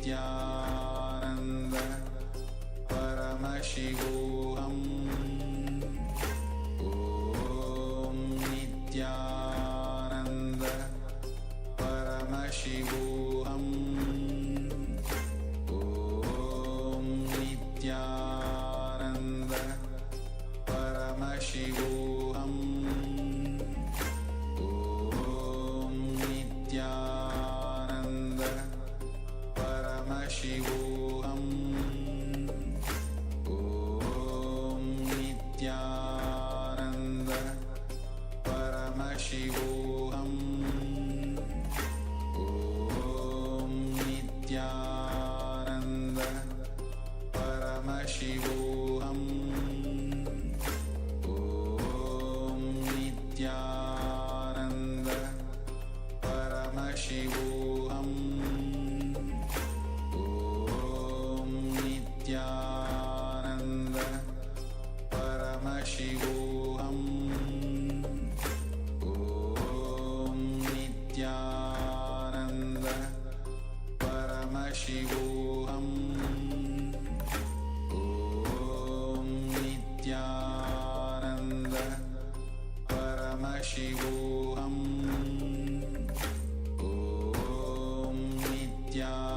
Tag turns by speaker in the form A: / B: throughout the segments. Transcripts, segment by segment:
A: Nithyananda Paramashivoham. Om Nithyananda Paramashivoham. Om Nithyananda Paramashivoham. Om Nithyananda Paramashivoham. Om Nithyananda Paramashivoham. Om Nithyananda Paramashivoham. Om Nithyananda Paramashivoham. Om Nithyananda Paramashivoham. Om Nithyananda Paramashivoham. Om Nithyananda Paramashivoham. Om Nithyananda.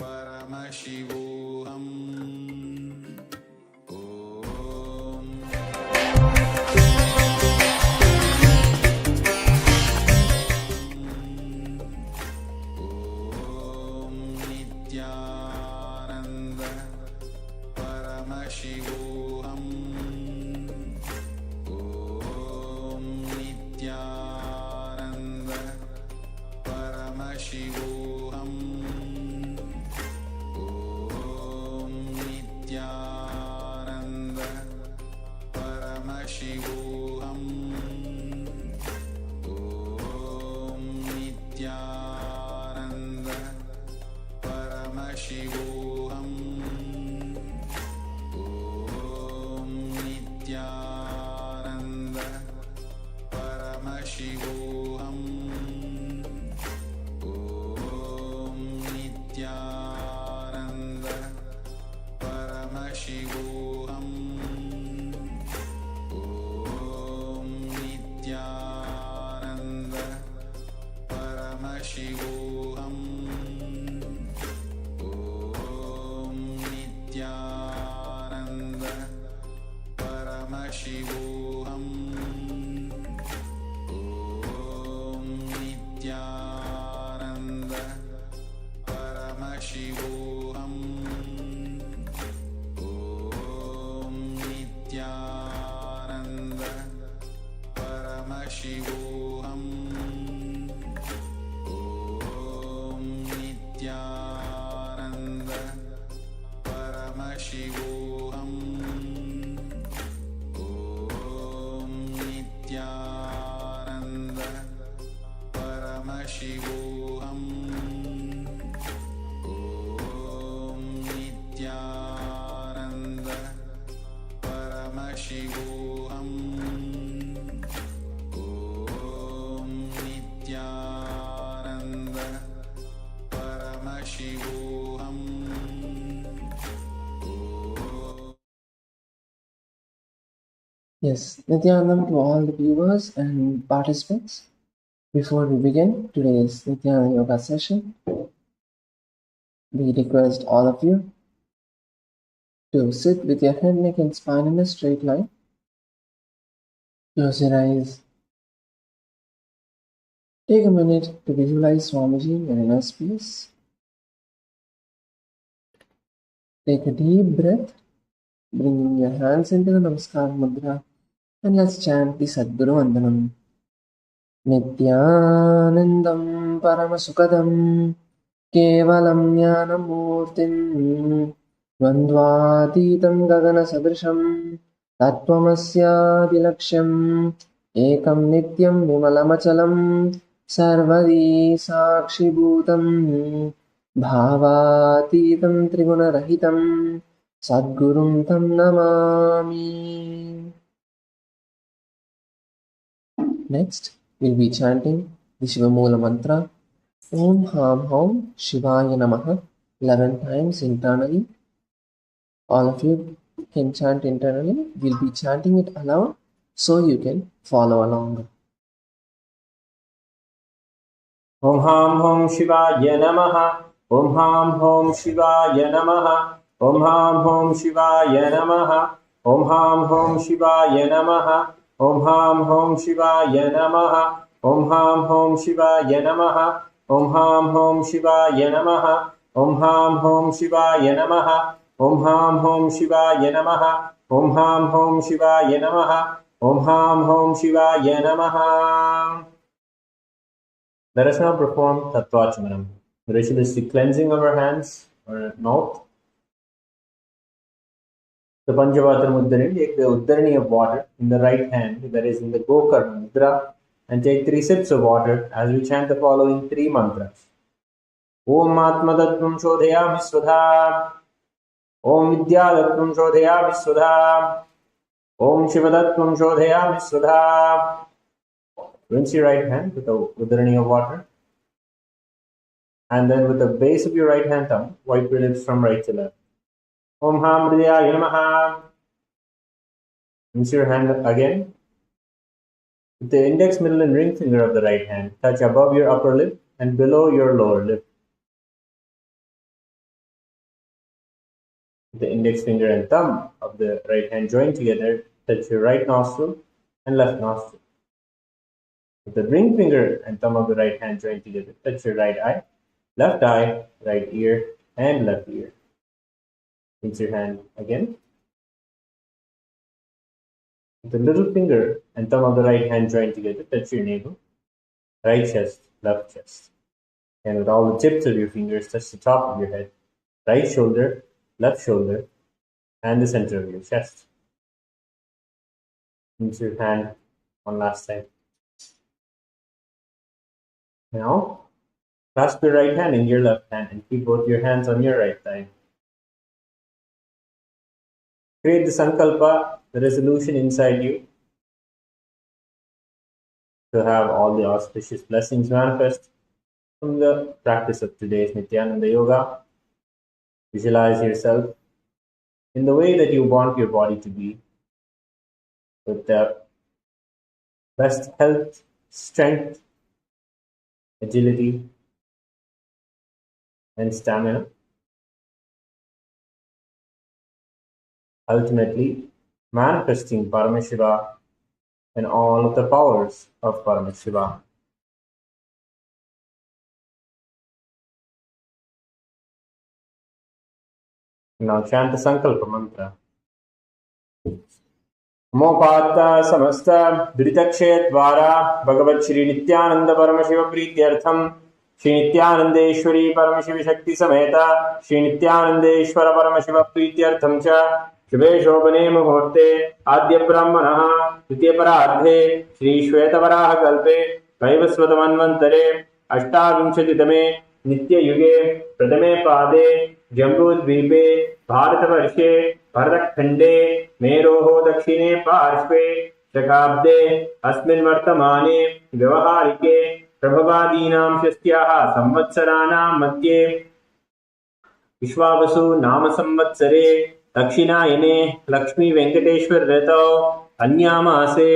A: परमशिवोऽहम् नित्यानन्द परमशिवोऽहम् नित्यानन्द परमशिवोऽहम् नित्यानन्द परमशिवोऽहम् नित्यानन्द परमशिवोऽहम् नित्यानन्द परमशिवोऽहम् नित्यानन्द परमशिवोऽहम् नित्यानन्द परमशिवोऽहम् नित्यानन्द परमशिवोऽहम् नित्यानन्द परमशिवोऽहम् नित्यानन्द परमशिवोऽहम् नित्यानन्द परमशिवोऽहम् नित्यानन्द परमशिवोऽहम् नित्यानन्द परमशिवोऽहम् नित्यानन्द परमशिवोऽहम्
B: Yes, Nithyanandam to all the viewers and participants. Before we begin today's Nithyananda Yoga session, we request all of you to sit with your head, neck and spine in a straight line. Close your eyes. Take a minute to visualize Swamiji in your inner space. Take a deep breath, bringing your hands into the Namaskar Mudra, and let's chant the Sadguru Vandanam. Nithyanandam Paramasukadam Kevalam Jnanamurtim Dvandvatitam Gagana Sadrisham Tattvamasyaadilaksham Ekam Nityam Vimalamachalam Sarvadi Sakshibhutam Bhavatitam Trigunarahitam Sadgurum Tam Namami. Next, we'll be chanting the Shivamoola mantra Om Ham Hom Shivaya Namaha 11 times internally. All of you can chant internally. We'll be chanting it aloud so you can follow along.
C: Om Ham Hom Shivaya Namaha. Om Ham Hom Shivaya Namaha. Om Ham Hom Shivaya Namaha. Om Ham Hom Shivaya Namaha. Om Ham Hom Shivaya Namaha. Om Ham Hom Shivaya Namaha. Om Ham Hom Shivaya Namaha. Om Ham Hom Shivaya Namaha. Om Ham Hom Shivaya Namaha. Om Ham Hom Shivaya Namaha. Om Ham Hom Shivaya Namaha. Let us now perform Tattvachmanam, the ritualistic cleansing of our hands or mouth. The Panchavatar Mudra, take the Uddarani of water in the right hand, that is in the Gokarna Mudra, and take 3 sips of water as we chant the following 3 mantras. Om Atmadattvam Shodhayami Svadha. Om Vidyadattvam Shodhayami Svadha. Om Shivadattvam Shodhayami Svadha. Rinse your right hand with the Uddarani of water. And then with the base of your right hand thumb, wipe your lips from right to left. Om Ham Hridayaya Namaha. Rinse your hand again. With the index, middle and ring finger of the right hand, touch above your upper lip and below your lower lip. The index finger and thumb of the right hand joined together, touch your right nostril and left nostril. With the ring finger and thumb of the right hand joined together, touch your right eye, right ear, and left ear. Rinse your hand again. With the little finger and thumb of the right hand joined together, touch your navel, right chest, left chest. And with all the tips of your fingers, touch the top of your head, right shoulder, left shoulder, and the center of your chest. Rinse your hand one last time. Now, clasp your right hand in your left hand and keep both your hands on your right thigh. Create the sankalpa, the resolution inside you, to have all the auspicious blessings manifest from the practice of today's Nithyananda Yoga. Visualize yourself in the way that you want your body to be, with the best health, strength, agility, and stamina. Ultimately, manifesting Paramashiva and all of the powers of Paramashiva. Now chant the Sankalpa mantra. मोपात्ता समस्त दुरितक्षय द्वारा भगवत श्री नित्यानंद परमशिव प्रीत्यर्थम श्री नित्यानंदेश्वरी परमशिव शक्ति समेत श्री नित्यानंदेश्वर परमशिव प्रीत्यर्थम च शुभे शोभने मुहूर्ते आद्य ब्राह्मणः द्वितीय परार्धे श्री श्वेतवराह कल्पे वैवस्वत मन्वन्तरे अष्टाविंशतितमे नित्ययुगे प्रथमे पादे जम्बूद्वीपे भारतवर्षे भरतखण्डे मेरोः दक्षिणे पार्श्वे शकाब्दे अस्मिन् वर्तमाने व्यवहारिके प्रभवादीनां षष्ट्याः संवत्सराणां मध्ये विश्वावसु नाम संवत्सरे दक्षिणायने लक्ष्मी वेंकटेश्वर ऋतौ अन्यामासे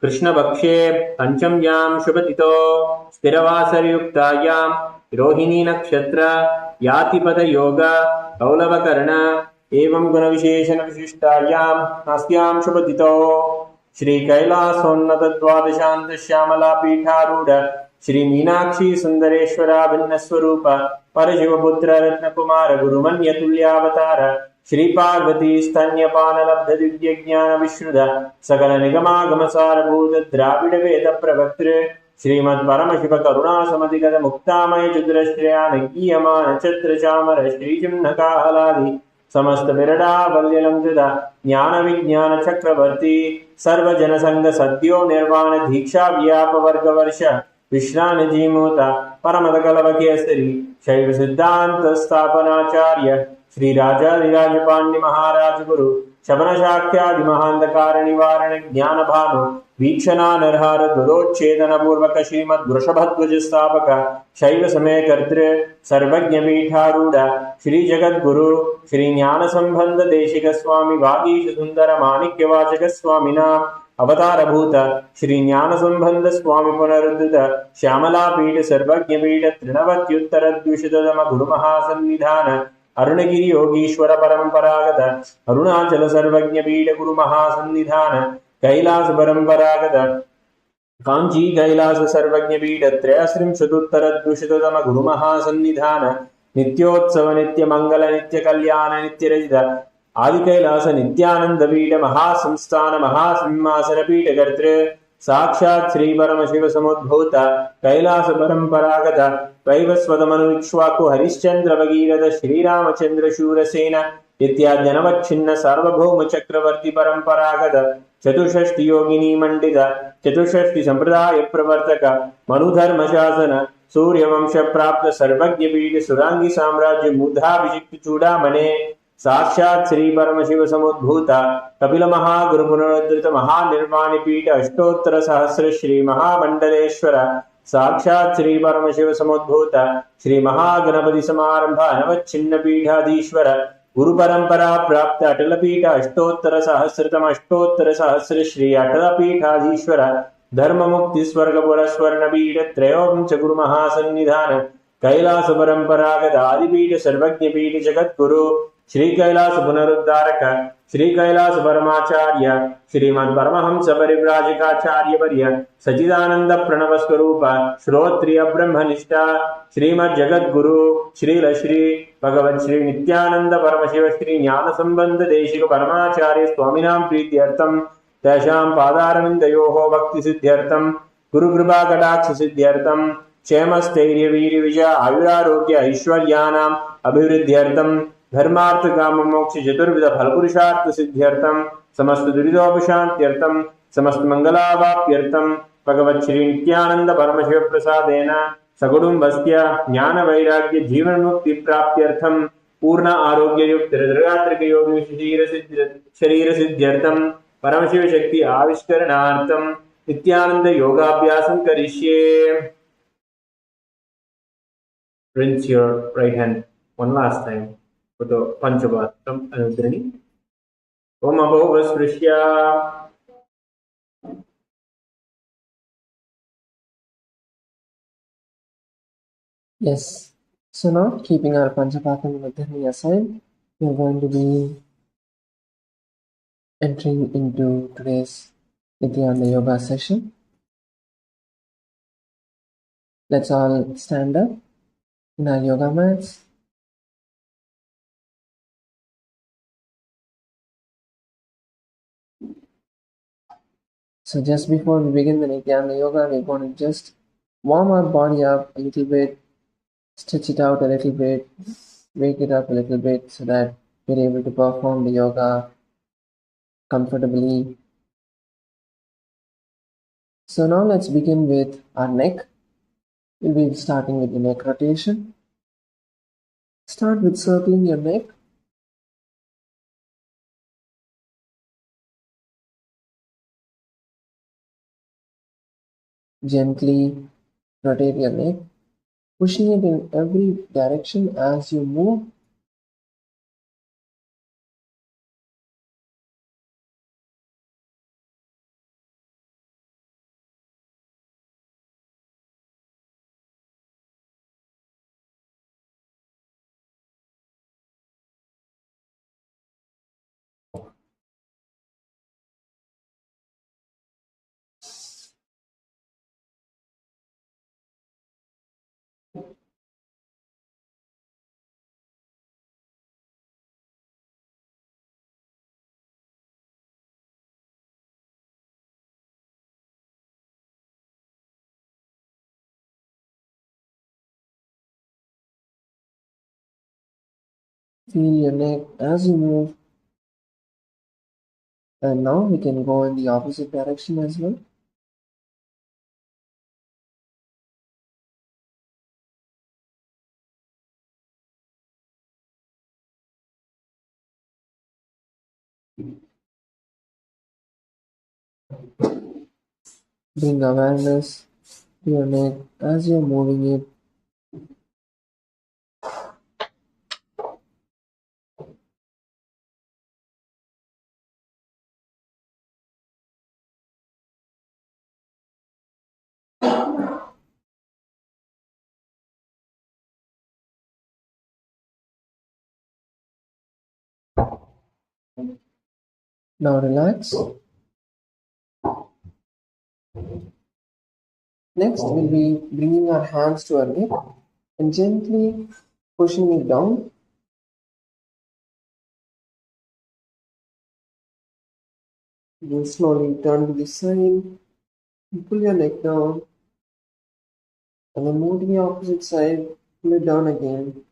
C: कृष्णपक्षे पंचम्यां शुभतिथौ स्थिरवासरयुक्तायां रोहिणी नक्षत्र यातिपद योग कौलवकर्ण एवं गुणविशेषण विशिष्टायां अस्यां शुभतिथौ श्री कैलासोन्नत द्वादशांत श्यामला पीठारूढ़ श्री मीनाक्षी सुंदरेश्वरा भिन्न स्वरूप परशिवपुत्र रत्नकुमार गुरुमन्य तुल्यावतार श्री पार्वती स्तन्यपान लब्ध दिव्य ज्ञान विश्रुत सकल निगमागम सारभूत द्राविड वेद प्रवक्तृ श्रीमद परमशिव करुणा समधिगत मुक्तामय चतुरश्रयानकीयमान छत्र चामर श्री चिह्नकाहलादि समस्त बिरडा बल्यलंकृत ज्ञान विज्ञान चक्रवर्ती सर्वजन संग सद्यो निर्वाण दीक्षा व्याप वर्ग वर्ष विश्रान जीमूत परमद कलव केसरी शैव सिद्धांत स्थापनाचार्य श्री राजाधिराज पांड्य महाराज गुरु शबन शाख्यादि महांधकार निवारण ज्ञान भानु वीक्षणा नरहार दुरोच्छेदन पूर्वक श्रीमद वृषभध्वज स्थापक शैव समय कर्तृ सर्वज्ञ पीठारूढ़ श्री जगद्गुरु श्री ज्ञान संबंध देशिक स्वामी वागीश सुंदर माणिक्य वाचक स्वामिना अवतार भूत श्री ज्ञान संबंध स्वामी पुनरुद्धृत श्यामला पीठ सर्वज्ञ पीठ तृणवत्युत्तर द्विशततम गुरु महासन्निधान अरुणगिरि योगीश्वर परंपरागत अरुणाचल सर्वज्ञ पीठ गुरु महासन्निधान कैलास परंपरागत कांची कैलास सर्वज्ञ पीठ त्रयस्त्रिंशदुत्तर द्विशततम गुरु महासन्निधान नित्योत्सव नित्य मंगल नित्य कल्याण नित्य रजित आदि कैलास नित्यानंद पीठ महासंस्थान महासिंहासन पीठ कर्तृ साक्षात् श्री परम शिव समुद्भूत कैलास परंपरागत वैवस्वत मनुक्ष्वाकु हरिश्चंद्र भगीरथ श्रीरामचंद्र शूरसेन इत्याद्यनवच्छिन्न सार्वभौम चक्रवर्ती परंपरागत चतुष्षष्टि योगिनी मंडित चतुष्षष्टि संप्रदाय प्रवर्तक मनुधर्म शासन सूर्यवंश प्राप्त सर्वज्ञ पीठ सुरांगी साम्राज्य मूधाभिषिक्त चूड़ामणे साक्षात् श्री परम शिव समुद्भूत कपिल महागुरु पुनरुद्धृत महानिर्वाणी पीठ अष्टोत्तर सहस्र श्री महामंडलेश्वर साक्षात् श्री परम शिव समुद्भूत श्री महागणपति समारंभ अनवच्छिन्न पीठाधीश्वर गुरु परंपरा प्राप्त अटल पीठ अष्टोत्तर सहस्र श्री अटल पीठाधीश्वर धर्म मुक्ति स्वर्गपुर स्वर्ण पीठ त्रयोंच गुरु महासन्निधान कैलास परंपरागत आदिपीठ सर्वज्ञ पीठ जगद्गुरु श्री कैलास पुनरुद्धारक श्री कैलास परमाचार्य श्रीमद् परमहंस परिव्राजकाचार्य वर्य सच्चिदानंद प्रणव स्वरूप श्रोत्रिय ब्रह्मनिष्ठा श्रीमद् जगद्गुरु श्रील श्री भगवत् श्री नित्यानंद परमशिव श्री ज्ञान संबंध देशिक परमाचार्य स्वामिनां प्रीत्यर्थम तेषां पादारविन्दयोः भक्ति सिद्ध्यर्थम गुरुकृपा कटाक्ष सिद्ध्यर्थम क्षेम स्थैर्य वीर्य विजय आयुरारोग्य ऐश्वर्याणाम् अभिवृद्ध्यर्थम धर्मार्थ काम मोक्ष चतुर्विध फलपुरुषार्थ सिद्ध्यर्थम समस्त दुरितोपशान्त्यर्थम समस्त मंगलावाप्यर्थम भगवत् श्री नित्यानंद परमशिव प्रसादेन सकुटुम्बस्य ज्ञान वैराग्य जीवन मुक्ति प्राप्त्यर्थम पूर्ण आरोग्य युक्त दृढ़ात्रिक योग शरीर सिद्ध्यर्थम परमशिव शक्ति आविष्करणार्थम नित्यानंद योगाभ्यासं करिष्ये. Rinse your right hand one last time for the Panchabhatram Anudhrani. Om Abhovasprishya.
B: Yes. So now, keeping our Panchapatam Madhyani aside, we are going to be entering into today's Nithyananda Yoga session. Let's all stand up in our yoga mats. So just before we begin the Nithyananda Yoga, we're going to just warm our body up a little bit, stretch it out a little bit, wake it up a little bit so that we're able to perform the yoga comfortably. So now let's begin with our neck. We'll be starting with the neck rotation. Start with circling your neck. Gently rotate your neck, pushing it in every direction as you move. Feel your neck as you move. And now we can go in the opposite direction as well. Bring awareness to your neck as you're moving it. Now relax. Next, we'll be bringing our hands to our neck and gently pushing it down. Then slowly turn to the side and pull your neck down. And then move to the opposite side, pull it down again.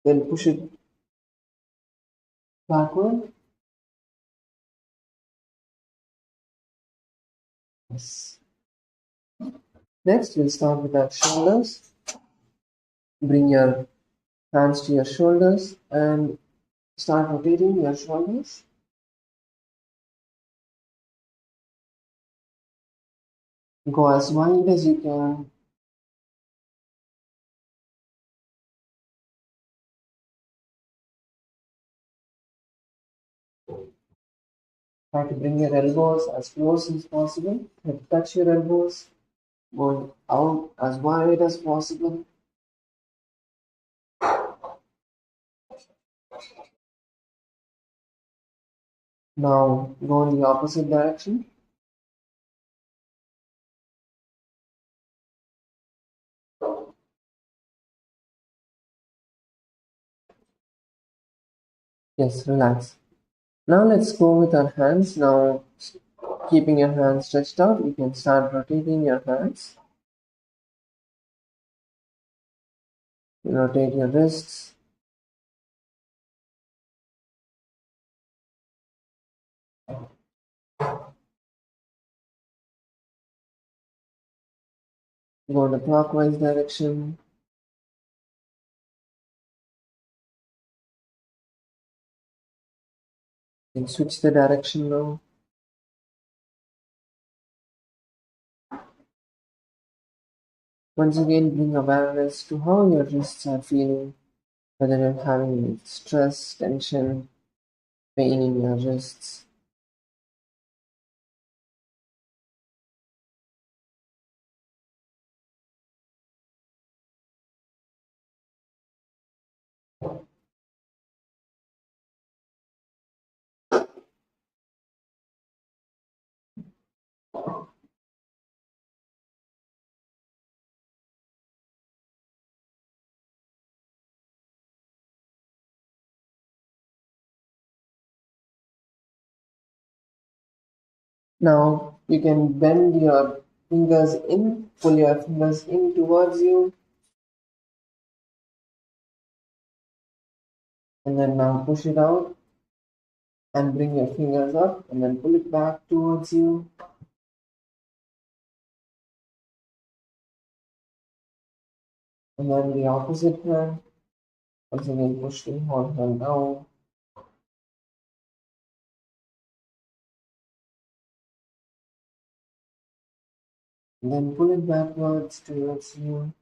B: Then push it backward. Yes. Next, we'll start with our shoulders. Bring your hands to your shoulders and start rotating your shoulders. Go as wide as you can. Try to bring your elbows as close as possible. Try to touch your elbows. Going out as wide as possible. Now go in the opposite direction. Yes, relax. Now let's go with our hands. Now, keeping your hands stretched out, you can start rotating your hands. Rotate your wrists. Go in the clockwise direction. You can switch the direction now. Once again, bring awareness to how your wrists are feeling, whether you're having stress, tension, pain in your wrists. Now you can bend your fingers in, pull your fingers in towards you, and then now push it out and bring your fingers up and then pull it back towards you. And then the opposite hand, once again push the whole hand down. And then pull it backwards towards you.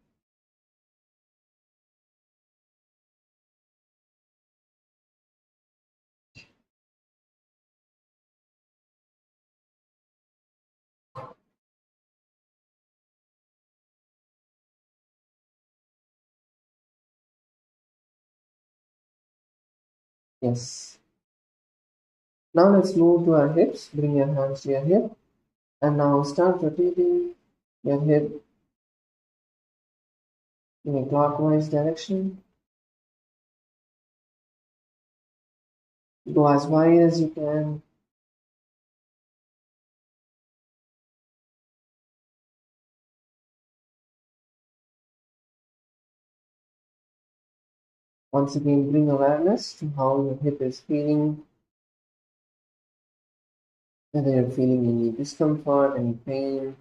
B: Yes. Now let's move to our hips. Bring your hands to your hip. And now start rotating your hip in a clockwise direction. Go as wide as you can. Once again, bring awareness to how your hip is feeling, whether you're feeling any discomfort, any pain.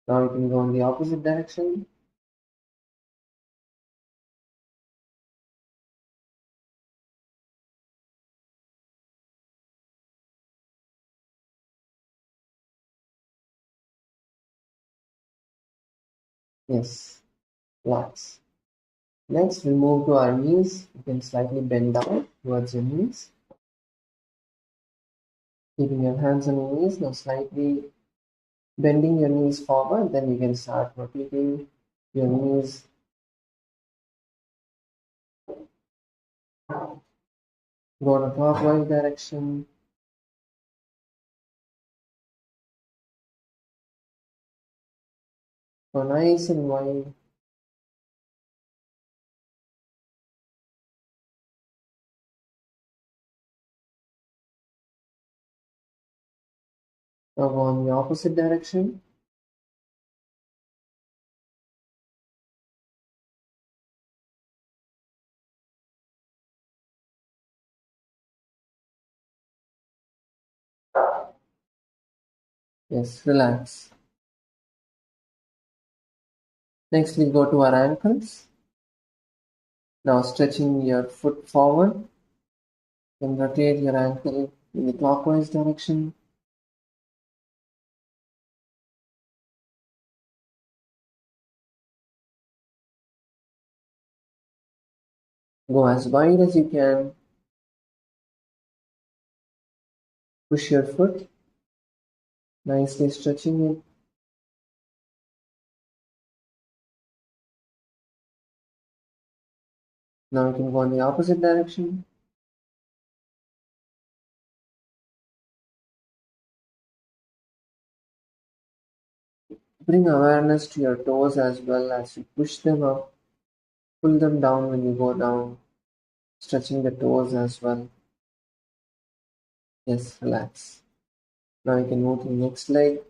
B: Now you can go in the opposite direction. Yes, relax. Next, we move to our knees. You can slightly bend down towards your knees. Keeping your hands on your knees, now slightly bending your knees forward, then you can start rotating your knees. Go in a clockwise direction. Go nice and wide. Now go in the opposite direction. Yes, relax. Next, we go to our ankles. Now stretching your foot forward. Then rotate your ankle in the clockwise direction. Go as wide as you can. Push your foot, nicely stretching it. Now you can go in the opposite direction. Bring awareness to your toes as well as you push them up. Pull them down when you go down, stretching the toes as well. Yes, relax. Now you can move to the next leg.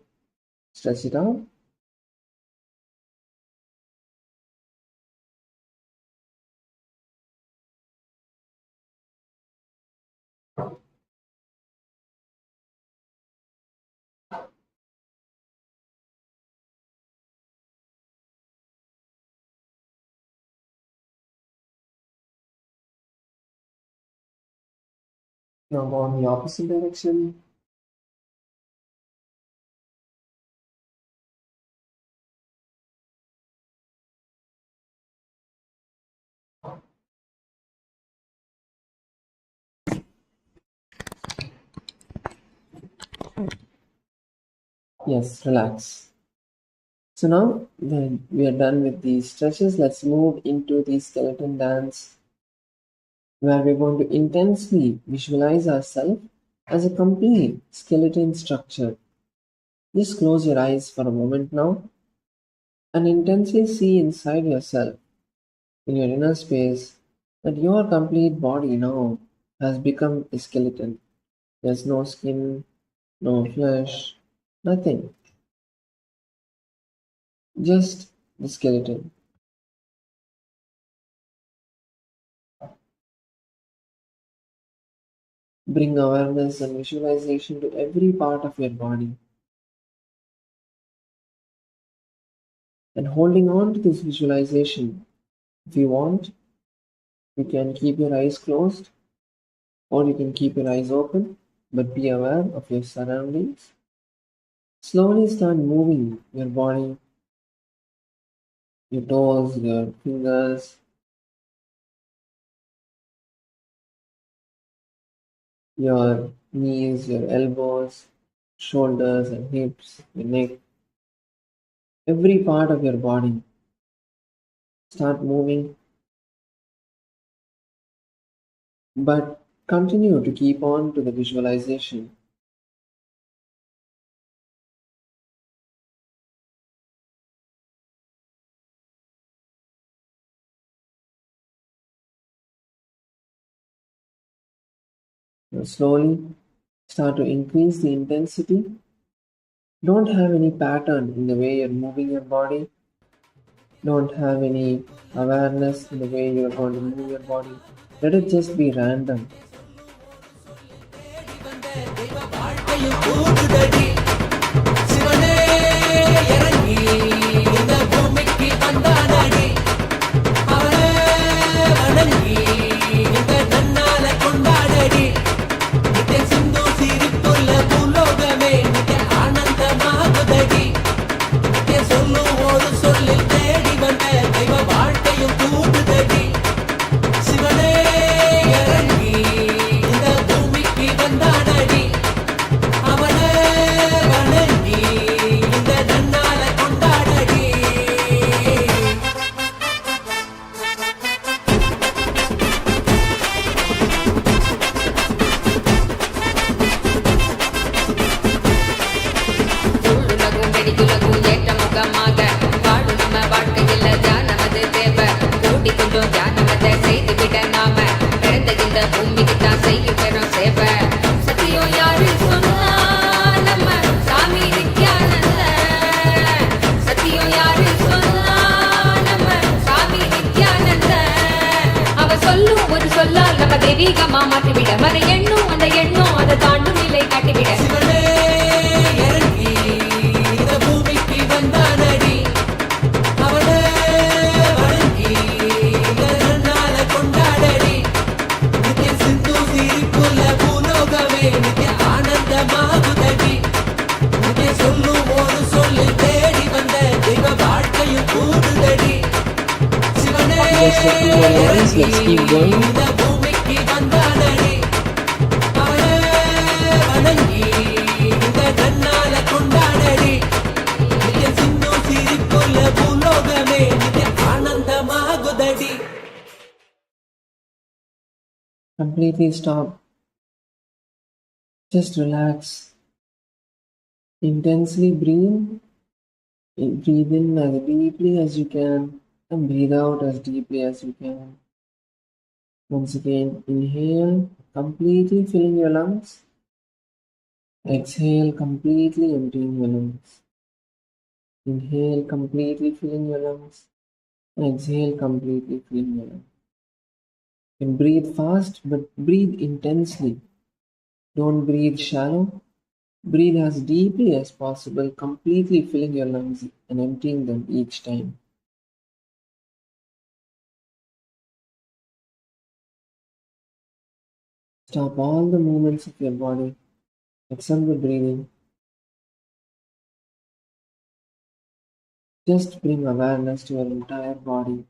B: Stretch it out. Now go in the opposite direction. Yes, relax. So now that we are done with these stretches, let's move into the skeleton dance where we're going to intensely visualize ourselves as a complete skeleton structure. Just close your eyes for a moment now and intensely see inside yourself, in your inner space, that your complete body now has become a skeleton. There's no skin, no flesh, nothing. Just the skeleton. Bring awareness and visualization to every part of your body. And holding on to this visualization, if you want, you can keep your eyes closed or you can keep your eyes open, but be aware of your surroundings. Slowly start moving your body, your toes, your fingers, your knees, your elbows, shoulders and hips, your neck, every part of your body. Start moving, but continue to keep on to the visualization. Now slowly start to increase the intensity. Don't have any pattern in the way you're moving your body. Don't have any awareness in the way you're going to move your body. Let it just be random.
D: மாற்றிவிட மத எண்ணும் அந்த எண்ணம் அதை தாண்டும் நிலை காட்டிவிட
B: Let's keep going. Completely stop. Just relax. Intensely breathe. Breathe in as deeply as you can and breathe out as deeply as you can. Once again, inhale, completely filling your lungs. Exhale, completely emptying your lungs. Inhale, completely filling your lungs. And exhale, completely filling your lungs. You can breathe fast, but breathe intensely. Don't breathe shallow. Breathe as deeply as possible, completely filling your lungs and emptying them each time. Stop all the movements of your body except the breathing. Just bring awareness to your entire body.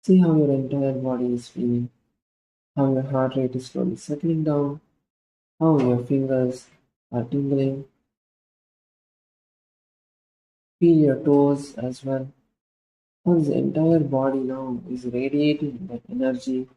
B: See how your entire body is feeling, how your heart rate is slowly settling down, how your fingers are tingling. Feel your toes as well. How the entire body now is radiating that energy.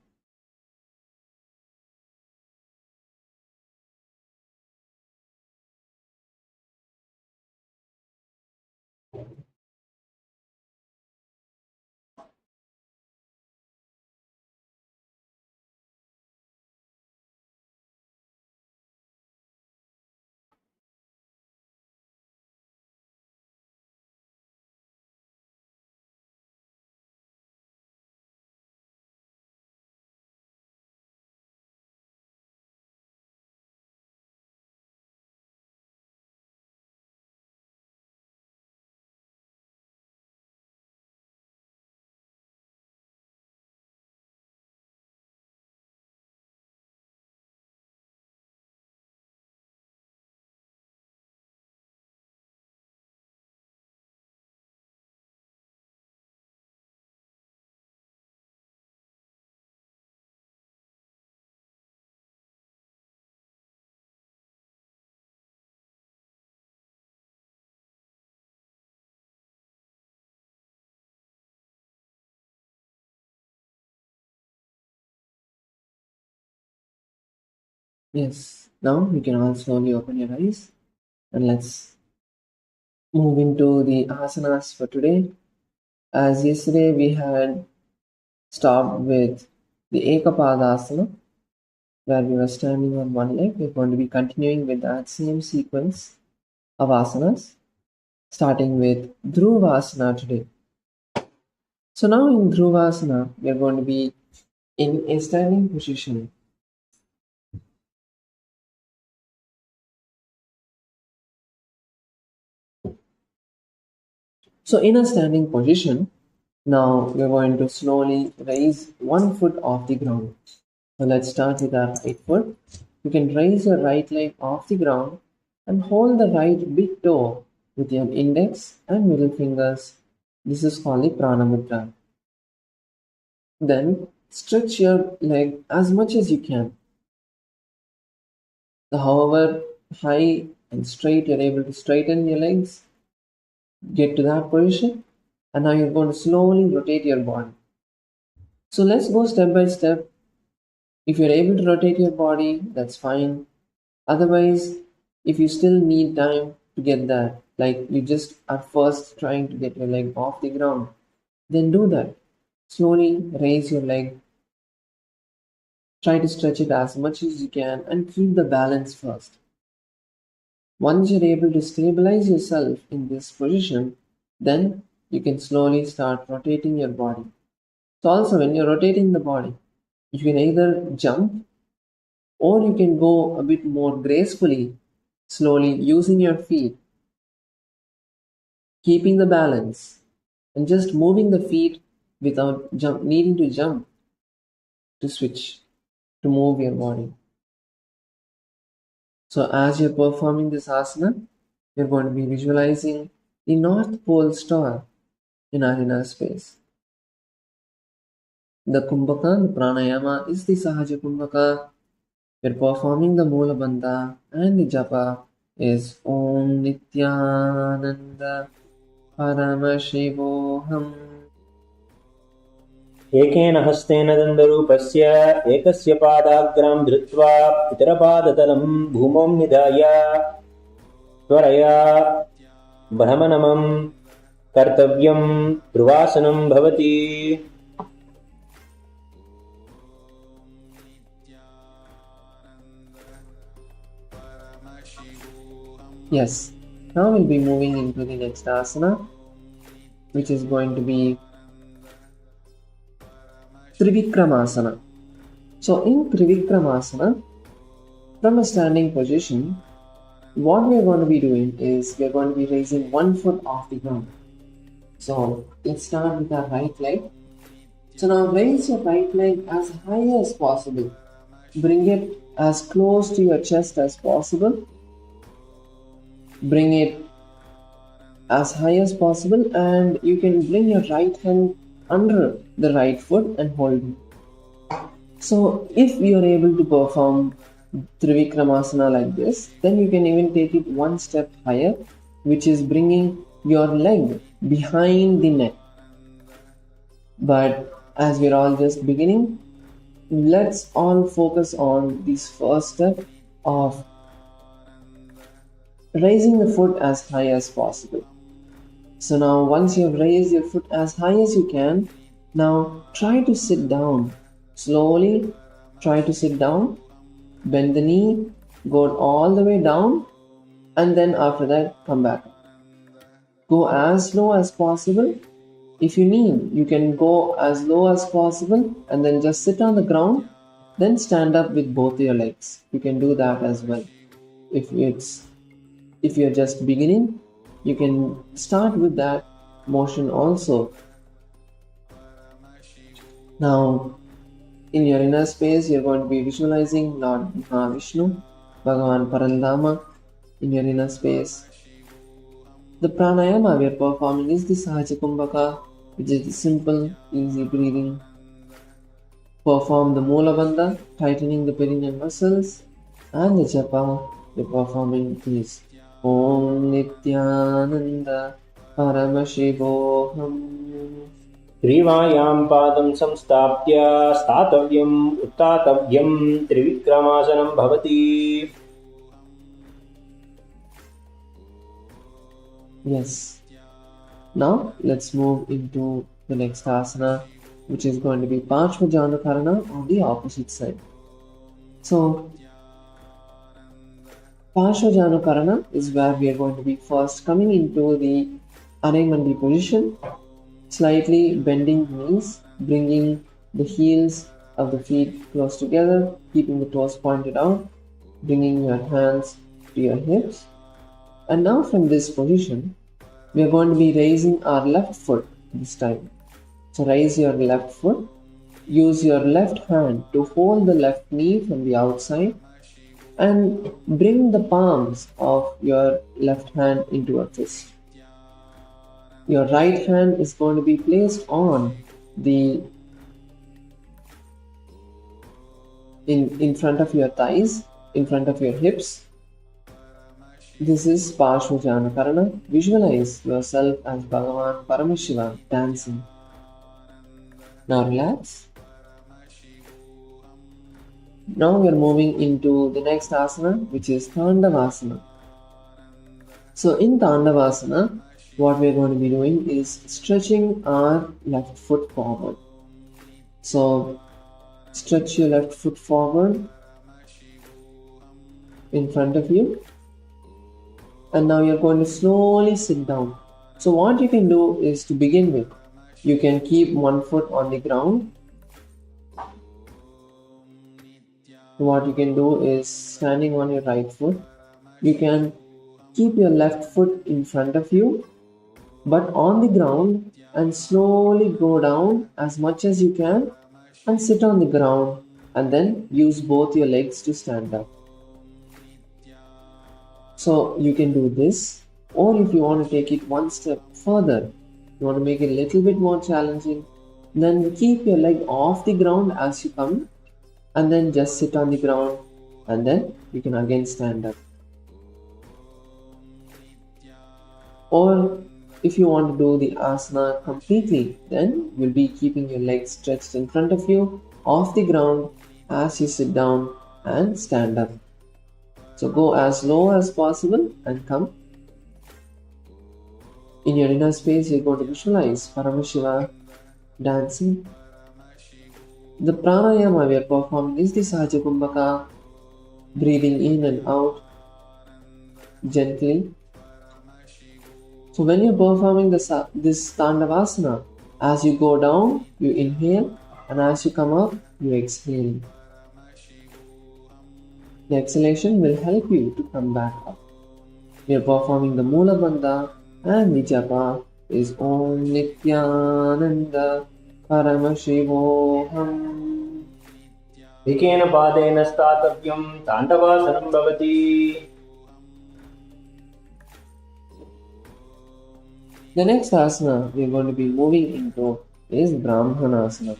B: Yes, now you can all slowly open your eyes and let's move into the asanas for today. As yesterday we had stopped with the Ekapadasana, where we were standing on one leg. We're going to be continuing with that same sequence of asanas, starting with Dhruvasana today. So now in Dhruvasana, we are going to be in a standing position. So in a standing position, now we're going to slowly raise one foot off the ground. So let's start with our right foot. You can raise your right leg off the ground and hold the right big toe with your index and middle fingers. This is called the Prana Mudra. Then stretch your leg as much as you can. So however high and straight you're able to straighten your legs, get to that position, and now you're going to slowly rotate your body. So let's go step by step. If you're able to rotate your body, that's fine. Otherwise, if you still need time to get there, like you just are first trying to get your leg off the ground, then do that. Slowly raise your leg. Try to stretch it as much as you can and keep the balance first. Once you're able to stabilize yourself in this position, then you can slowly start rotating your body. So also when you're rotating the body, you can either jump or you can go a bit more gracefully, slowly using your feet, keeping the balance, and just moving the feet without needing to jump to switch, to move your body. So as you're performing this asana, you're going to be visualizing the North Pole star in our inner space. The Kumbhaka, the pranayama, is the Sahaja Kumbhaka. We're performing the Mula Bandha, and the japa is Om Nithyananda Paramashivoham.
C: एकेन हस्तेन दण्डरूपस्य एकस्य पादाग्रां धृत्वा इतरपादतलं भूमौ निधाय त्वरया भ्रमणं कर्तव्यं ध्रुवासनं भवति.
B: Yes, now we'll be moving into the next asana, which is going to be Trivikramasana. So in Trivikramasana, from a standing position, what we are going to be doing is we are going to be raising one foot off the ground. So let's start with our right leg. So now raise your right leg as high as possible. Bring it as close to your chest as possible. Bring it as high as possible, and you can bring your right hand under the right foot and hold it. So if you are able to perform Trivikramasana like this, then you can even take it one step higher, which is bringing your leg behind the neck. But as we're all just beginning, let's all focus on this first step of raising the foot as high as possible. So now once you have raised your foot as high as you can, now try to sit down. Slowly try to sit down, bend the knee, go all the way down, and then after that come back. Go as low as possible. If you need, you can go as low as possible and then just sit on the ground, then stand up with both your legs. You can do that as well. If you're just beginning, you can start with that motion also. Now, in your inner space, you're going to be visualizing Lord Mahavishnu, Bhagavan Parandama in your inner space. The pranayama we are performing is the Sahaja Kumbhaka, which is the simple, easy breathing. Perform the Mula Bandha, tightening the perineal muscles, and the Japa, you're performing these. Om Nithyananda Paramashivoham.
C: ग्रीवायां पादं संस्थाप्य स्थातव्यम् उत्थातव्यं त्रिविक्रमासनं भवति.
B: Yes. Now let's move into the next asana, which is going to be Parshvajanukarana on the opposite side. So Parshvajanukarana is where we are going to be first coming into the Anayamandi position, slightly bending the knees, bringing the heels of the feet close together, keeping the toes pointed out, bringing your hands to your hips. And now from this position, we are going to be raising our left foot this time. So raise your left foot, use your left hand to hold the left knee from the outside, and bring the palms of your left hand into a fist. Your right hand is going to be placed on the in front of your thighs, in front of your hips. This is Parshvajanukarana. Visualize yourself as Bhagavan Paramashiva dancing. Now relax. Now we are moving into the next asana, which is Tandavasana. So in Tandavasana, what we are going to be doing is stretching our left foot forward. So stretch your left foot forward in front of you, and now you're going to slowly sit down. So what you can do is, to begin with, you can keep one foot on the ground. What you can do is, standing on your right foot, you can keep your left foot in front of you but on the ground, and slowly go down as much as you can and sit on the ground, and then use both your legs to stand up. So you can do this, or if you want to take it one step further, you want to make it a little bit more challenging, then keep your leg off the ground as you come, and then just sit on the ground, and then you can again stand up. Or If you want to do the asana completely, then you'll be keeping your legs stretched in front of you off the ground as you sit down and stand up. So go as low as possible and come. In your inner space, you're going to visualize Paramashiva dancing. The pranayama we are performing is the Sahaja Kumbhaka, breathing in and out gently. So when you're performing this Tandavasana, as you go down, you inhale, and as you come up, you exhale. The exhalation will help you to come back up. We are performing the Mula Bandha, and the japa is Om Nithyananda Paramashivoham.
C: एकेन पादेन स्थातव्यं ताण्डवासनं भवति.
B: The next asana we are going to be moving into is Brahmanasana.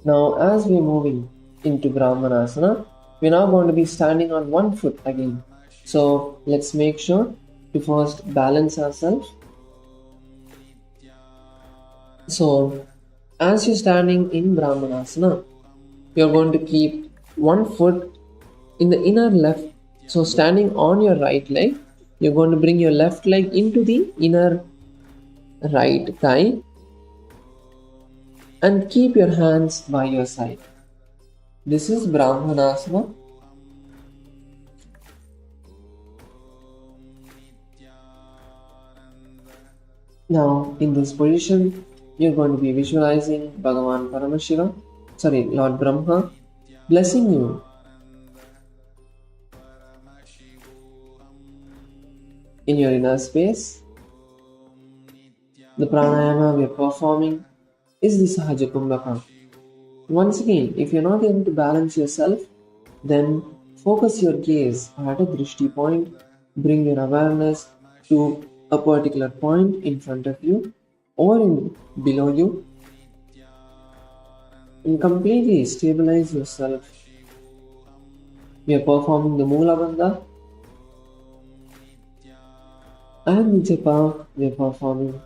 B: Now, as we are moving into Brahmanasana, we are now going to be standing on one foot again. So, let's make sure to first balance ourselves. So, as you're standing in Brahmanasana, you're going to keep one foot in the inner left. So, standing on your right leg, you're going to bring your left leg into the inner right thigh and keep your hands by your side. This is Brahmanasana. Now, in this position, you're going to be visualizing Bhagavan Paramashiva, Lord Brahma, blessing you. In your inner space, the pranayama we are performing is the Sahaja Kumbhaka. Once again, if you're not able to balance yourself, then focus your gaze at a drishti point, bring your awareness to a particular point in front of you or below you, and completely stabilize yourself. We are performing the Mula Bandha, and the japa we are performing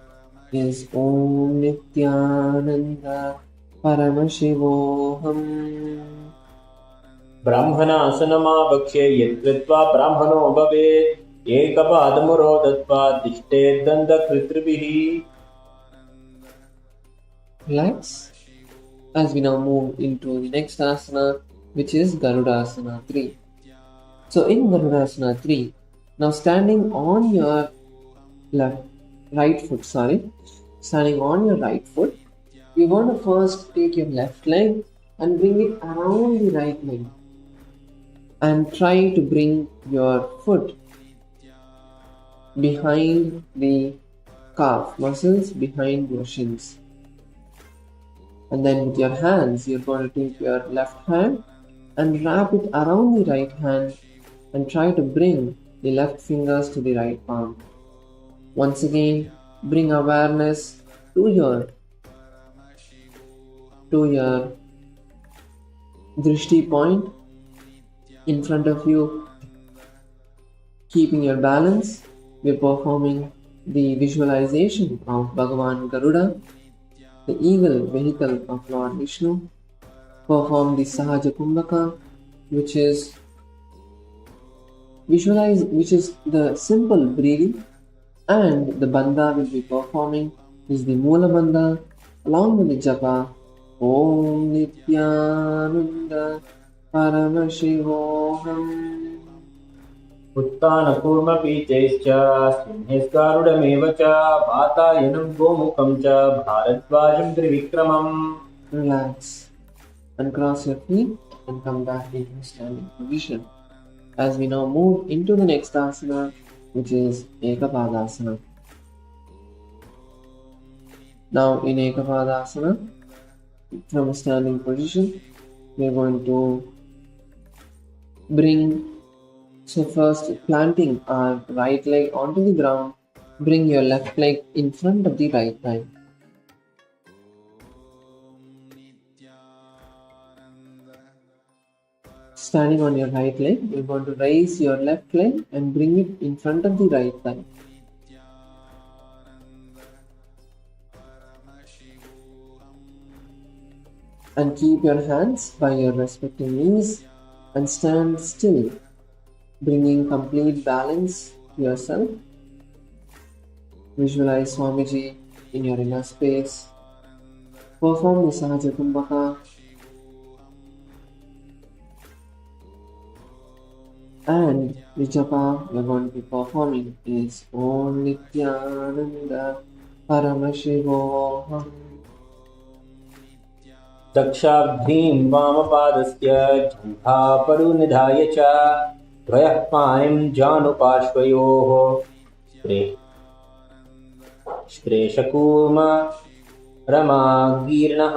B: is Om Nithyananda Paramashivoham.
C: ब्राह्मणासनमाभक्ष्य यत्कृत्वा ब्राह्मणो भवेत् एकपादमुरो दत्वा तिष्ठेद्दन्तकृतृभिः.
B: Relax as we now move into the next asana, which is Garudasana 3. So in Garudasana 3, now standing on your right foot, standing on your right foot, you want to first take your left leg and bring it around the right leg and try to bring your foot behind the calf muscles, behind your shins. And then with your hands, you're going to take your left hand and wrap it around the right hand and try to bring the left fingers to the right palm. Once again, bring awareness to your drishti point in front of you, keeping your balance. We're performing the visualization of Bhagavan Garuda, the eagle vehicle of Lord Vishnu. Perform the Sahaja Kumbhaka, which is the simple breathing, and the bandha will be performing is the Mula Bandha along with the japa Om Nithyananda Paramashivoham.
C: उत्तानकूर्मपीचैश्च सिंहैस्गारुडमेव च वातायनं गोमुखं च भारद्वाजं त्रिविक्रमम्.
B: Relax and cross your feet and come back into standing position. As we now move into the next asana, which is Ekapadasana. Now in Ekapadasana, from a standing position, we are going to first planting our right leg onto the ground, bring your left leg in front of the right thigh. Standing on your right leg, you're going to raise your left leg and bring it in front of the right thigh. And keep your hands by your respective knees and stand still, bringing complete balance to yourself. Visualize Swamiji in your inner space. Perform the Sahaja Kumbhaka. And the japa we are going to be performing is Om Nithyananda Paramashivoham.
C: दक्षाब्धिं वामपादस्य जङ्घापरुनिधाय च द्वयः पाणिं जानुपार्श्वयोः श्रेषकूर्म रमागीर्णः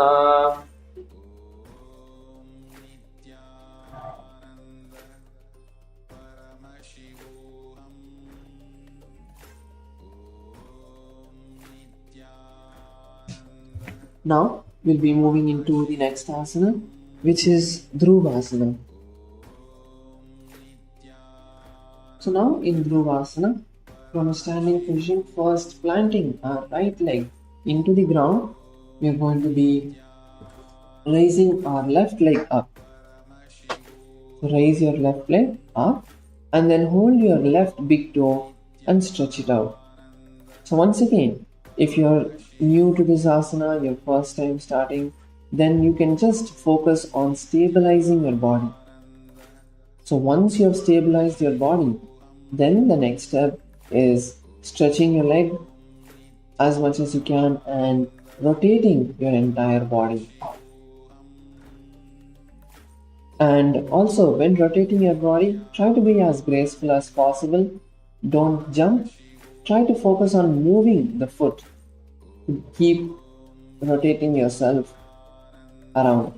B: Now we'll be moving into the next asana, which is Dhruvasana. So now in Dhruvasana, from a standing position, first planting our right leg into the ground, we are going to be raising our left leg up. So raise your left leg up and then hold your left big toe and stretch it out. So once again, if you're new to this asana, your first time starting, then you can just focus on stabilizing your body. So once you have stabilized your body, then the next step is stretching your leg as much as you can and rotating your entire body. And also, when rotating your body, try to be as graceful as possible. Don't jump. Try to focus on moving the foot. Keep rotating yourself around.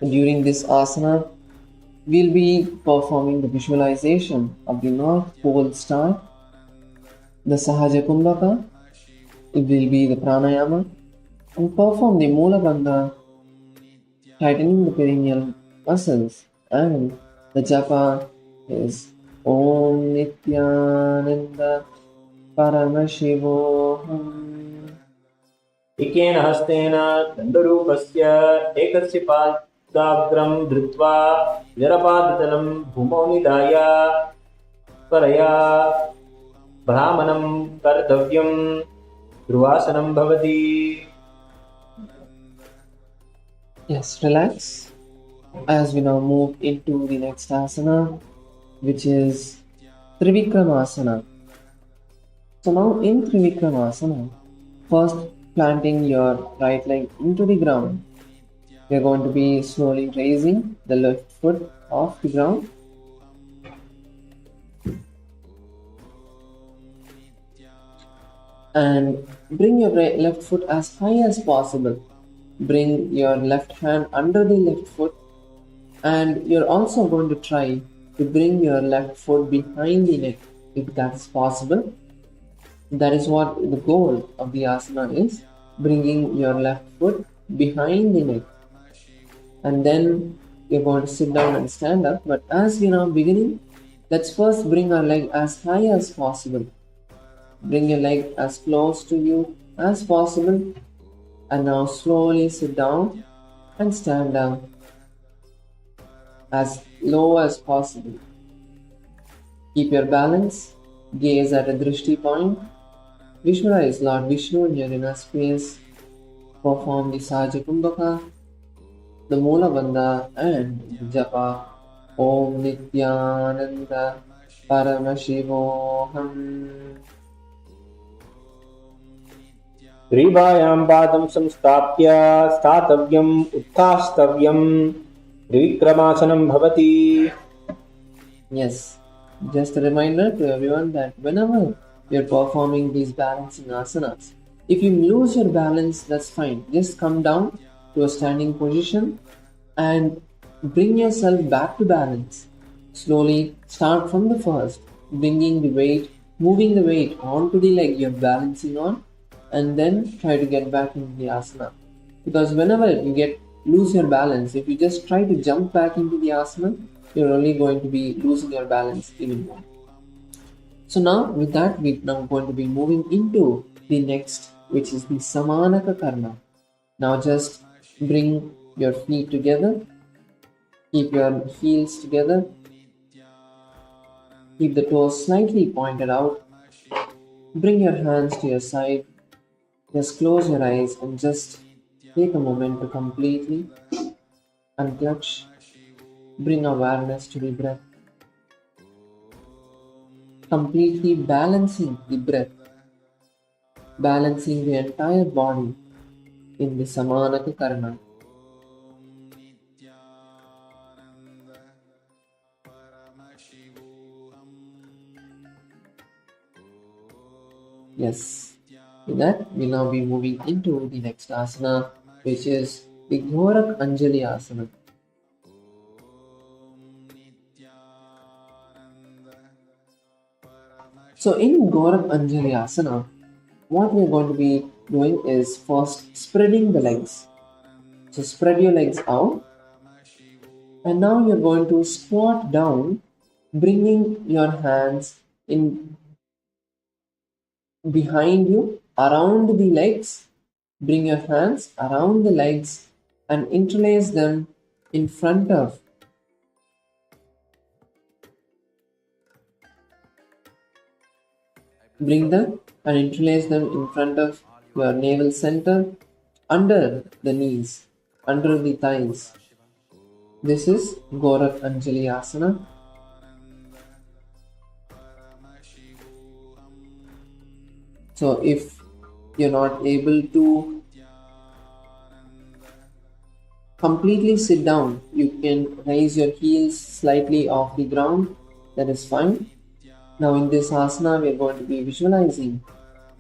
B: During this asana, we'll be performing the visualization of the North Pole Star, the Sahaja Kumbhaka, it will be the pranayama, and perform the Mula Bandha, tightening the perineal muscles, and the japa is Om Nithyananda Paramashivoham.
C: एकेन हस्तेन दण्डरूपस्य एकस्य पादाग्रं धृत्वा जरपादतलं भूमौ निधाय परया भ्रामणं कर्तव्यं ध्रुवासनं भवति.
B: Yes, relax as we now move into the next asana, which is Trivikramasana. So now in Trivikramasana, first planting your right leg into the ground, we are going to be slowly raising the left foot off the ground. And bring your left foot as high as possible. Bring your left hand under the left foot, and you're also going to try to bring your left foot behind the neck if that is possible. That is what the goal of the asana is, bringing your left foot behind the neck. And then you're going to sit down and stand up. But as we're now beginning, let's first bring our leg as high as possible. Bring your leg as close to you as possible. And now slowly sit down and stand up as low as possible. Keep your balance, gaze at a drishti point. Visualize Lord Vishnu in your inner space. Perform the Sahaja Kumbhaka, the Mula Bandha and Japa Om Nithyananda Paramashivoham.
C: ग्रीवायां पादं संस्थाप्य स्थातव्यम् उत्थास्तव्यम् त्रिविक्रमासनं भवति.
B: Yes, just a reminder to everyone that whenever you're performing these balancing asanas, if you lose your balance, that's fine. Just come down to a standing position and bring yourself back to balance. Slowly start from the first, bringing the weight, moving the weight onto the leg you're balancing on, and then try to get back into the asana. Because whenever you get lose your balance. If you just try to jump back into the asana, you're only going to be losing your balance even more. So now with that, we're now going to be moving into the next, which is the Samanaka Karma. Now just bring your feet together, keep your heels together, keep the toes slightly pointed out, bring your hands to your side, just close your eyes and just take a moment to completely unclutch, bring awareness to the breath, completely balancing the breath, balancing the entire body in the Samanaka Karma. Yes, with that, we'll now be moving into the next asana, which is the Gorak Anjali Asana. So in Gorak Anjali Asana, what we're going to be doing is first spreading the legs. So spread your legs out, and now you're going to squat down, bringing your hands in behind you, around the legs. Bring your hands around the legs and interlace them in front of. Bring them and interlace them in front of your navel center, under the knees, under the thighs. This is Gorak Anjali Asana. So if you're not able to completely sit down, you can raise your heels slightly off the ground. That is fine. Now in this asana, we are going to be visualizing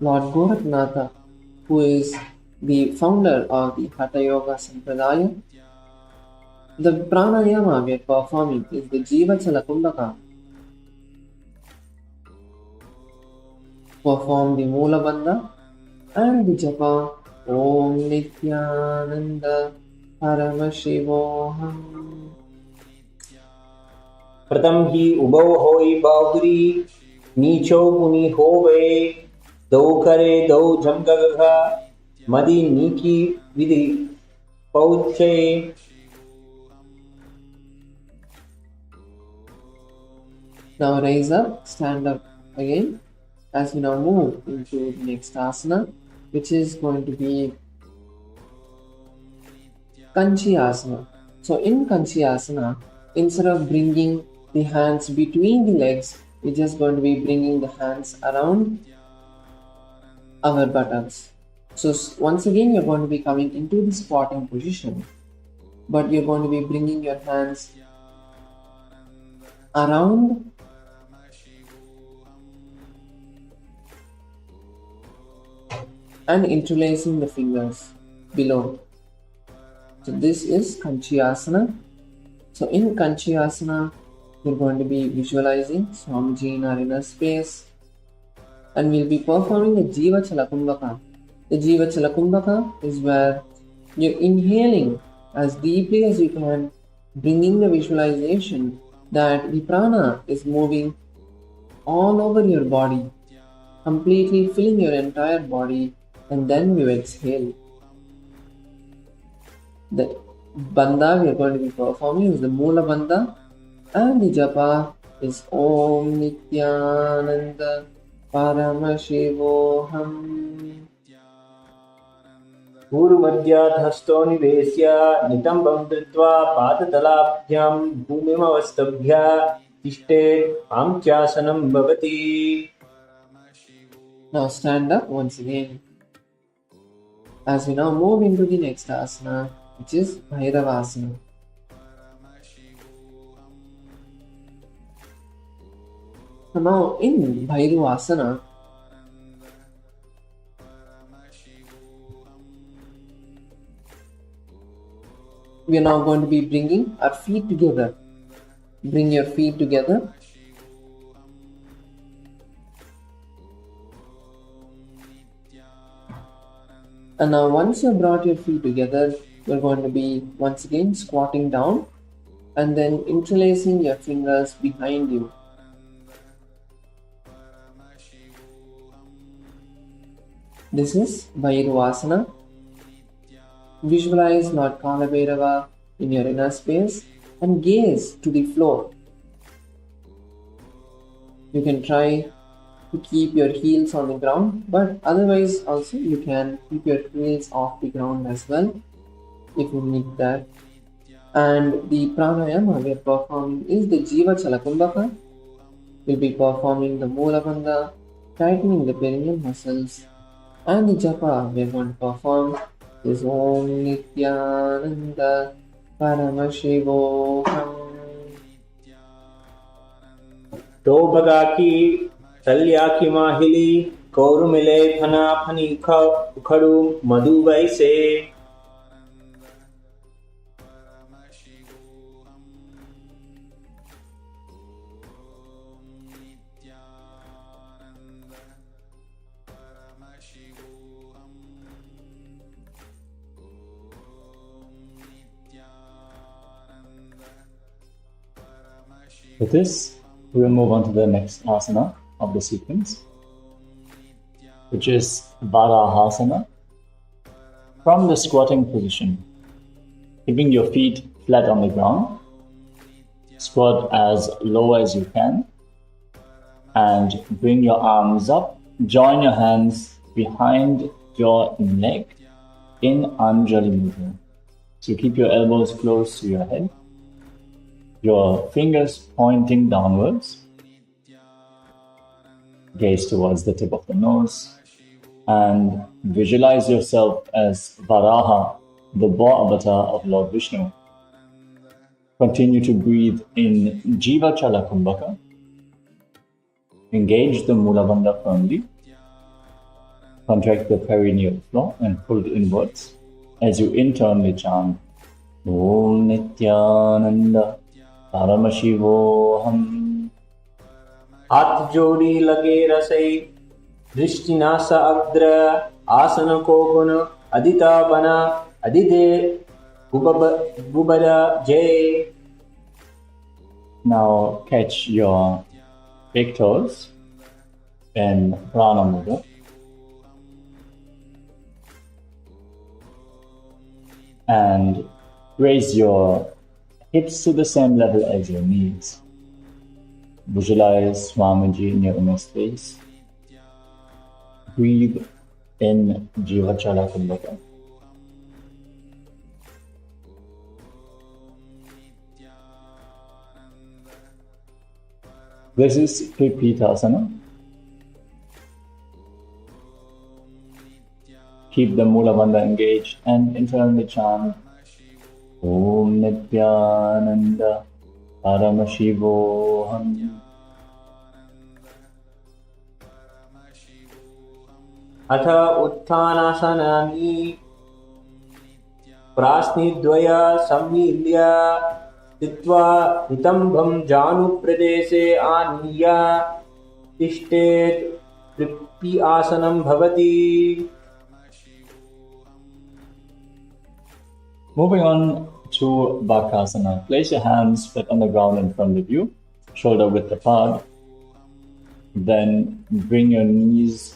B: Lord Goraknatha, who is the founder of the Hatha Yoga Sampradaya. The pranayama we are performing is the Jiva Chalakumbhaka. Perform the Mula Bandha and the Japa Om Nithyananda Paramashivoham.
C: प्रथम ही उभौ होई बाहुरी नीचो मुनि होवे दौ करे दौ जमगगा मदि नीकी विधि पौचे.
B: Now raise up, stand up again as we now move into the next asana, which is going to be Kanchi Asana. So in Kanchi Asana, instead of bringing the hands between the legs, we're just going to be bringing the hands around our buttocks. So once again, you're going to be coming into the squatting position, but you're going to be bringing your hands around and interlacing the fingers below. So this is Kanchi Asana. So in Kanchi Asana, we're going to be visualizing Swamiji in our inner space, and we'll be performing the Jiva Chalakumbhaka. The Jiva Chalakumbhaka is where you're inhaling as deeply as you can, bringing the visualization that the prana is moving all over your body, completely filling your entire body, and then you exhale. The bandha we are going to be performing is the Mula Bandha, and the japa is Om Nithyananda Paramashivoham.
C: पूर्वमध्यात् हस्तो निवेश्य नितम्बं धृत्वा पादतलाभ्यां भूमिमवस्तभ्य तिष्ठेत् पाञ्चासनं भवति.
B: Now stand up once again as we now move into the next asana, which is Bhairavasana. So now in Bhairavasana, we are now going to be bringing our feet together. Bring your feet together. And now once you have brought your feet together, You're going to be once again squatting down and then interlacing your fingers behind you. This is Vairuvasana. Visualize Lord Kalabhairava in your inner space and gaze to the floor. You can try to keep your heels on the ground, but otherwise also you can keep your heels off the ground as well if you need that. And the pranayama we are performing is the Jiva Chalakumbhaka. We'll be performing the Mula Bandha, tightening the perineal muscles. And the japa we are going to perform is Om Nithyananda Paramashivoham.
C: Tobagaki Talyaki Mahili Korumile Phana Phani Ukhadu Madhu Vaise.
E: With this, we will move on to the next asana of the sequence, which is Varahasana. From the squatting position, keeping your feet flat on the ground, squat as low as you can, and bring your arms up, join your hands behind your neck in Anjali Mudra. So keep your elbows close to your head, your fingers pointing downwards, gaze towards the tip of the nose, and visualize yourself as Varaha, the boar avatar of Lord Vishnu. Continue to breathe in Jiva Chalakumbhaka. Engage the Mula Bandha firmly. Contract the perineal floor and pull it inwards as you internally chant Om Nithyananda Paramashivoham.
C: हाथ जोड़ी लगे रसई दृष्टि NASA अग्र आसन को गुण अदिता बना अधिदे गुबरा जय.
E: Now catch your big toes in Prana Mudra. And raise your hips to the same level as your knees. Visualize Swamiji in your inner space. Breathe in Jiva Chalakumbhaka. This is Kripitasana. Keep the Mula Bandha engaged and internally chant Om Nithyananda Paramashivoham.
C: अथ उत्थानासनानि प्राश्निद्वया सम्मील्य स्थित्वा नितम्बं जानुप्रदेशे आनीय तिष्ठेत् तृप्ति आसनं भवति.
E: Moving on to Bakasana. Place your hands flat on the ground in front of you, shoulder width apart. Then bring your knees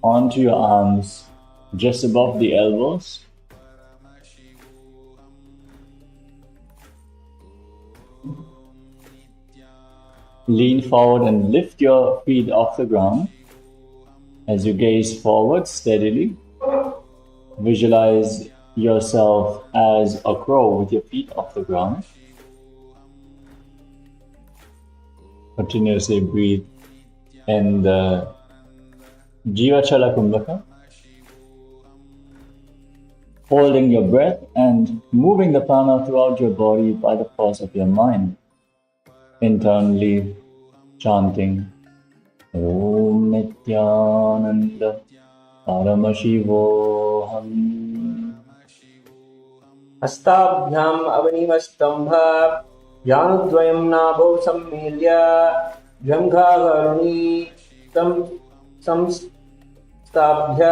E: onto your arms just above the elbows. Lean forward and lift your feet off the ground as you gaze forward steadily. Visualize yourself as a crow with your feet off the ground. Continuously breathe in the Jiva Chalakumbhaka, holding your breath and moving the prana throughout your body by the force of your mind. Internally chanting Om Nithyananda Paramashivoham.
C: हस्ताभ्याम् अवनिमस्तम्भ जानुद्वयं नाभौ सम्मील्य जङ्घाकरुणी संस्थाभ्य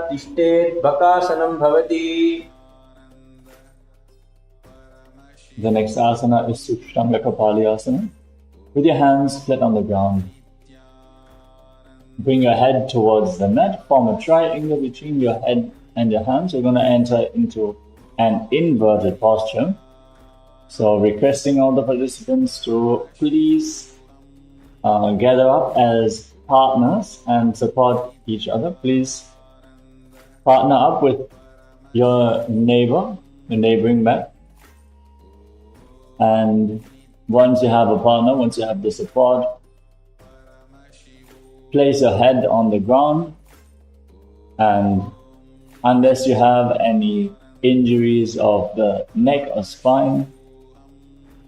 C: तिष्ठेत् बकासनं भवति.
E: The next asana is Sushtanga Kapaliyasana. With your hands flat on the ground, bring your head towards the mat, form a triangle between your head and your hands. You're going to enter into an inverted posture. So requesting all the participants to please gather up as partners and support each other. Please partner up with your neighbor, the neighboring mat. And once you have a partner, once you have the support, place your head on the ground, and unless you have any injuries of the neck or spine,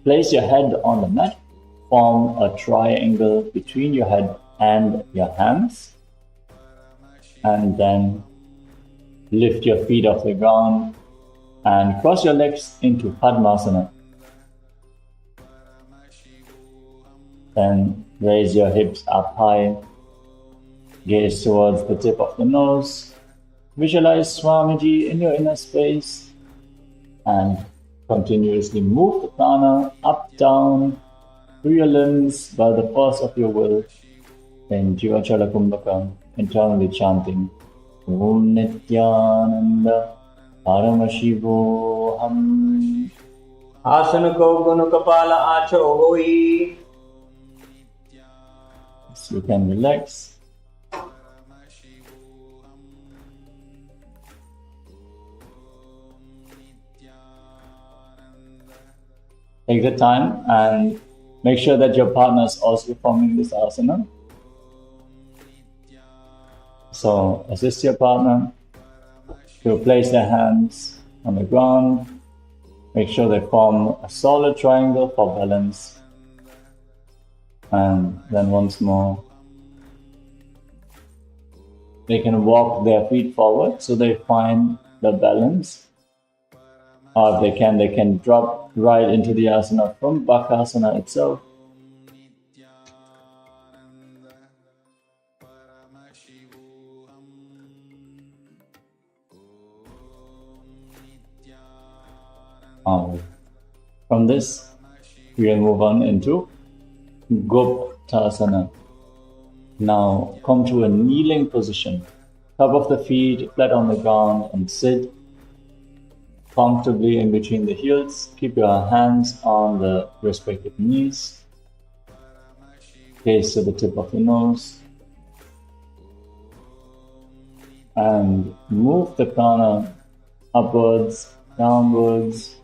E: place your head on the mat, form a triangle between your head and your hands, and then lift your feet off the ground and cross your legs into Padmasana. Then raise your hips up high, gaze towards the tip of the nose, visualize Swamiji in your inner space, and continuously move the prana up, down, through your limbs by the force of your will. Then Jivachala Kumbhaka, internally chanting Om Nithyananda Paramashivoham.
C: Asanako Gunukapala Acho Hoi.
E: So you can relax. Take the time and make sure that your partner is also performing this asana. So assist your partner to place their hands on the ground. Make sure they form a solid triangle for balance. And then once more, they can walk their feet forward so they find the balance. Or if they can drop right into the asana from Bakasana itself. From this, we will move on into Goptasana. Now come to a kneeling position. Top of the feet flat on the ground and sit comfortably in between the heels. Keep your hands on the respective knees. Gaze to the tip of the nose. And move the prana upwards, downwards,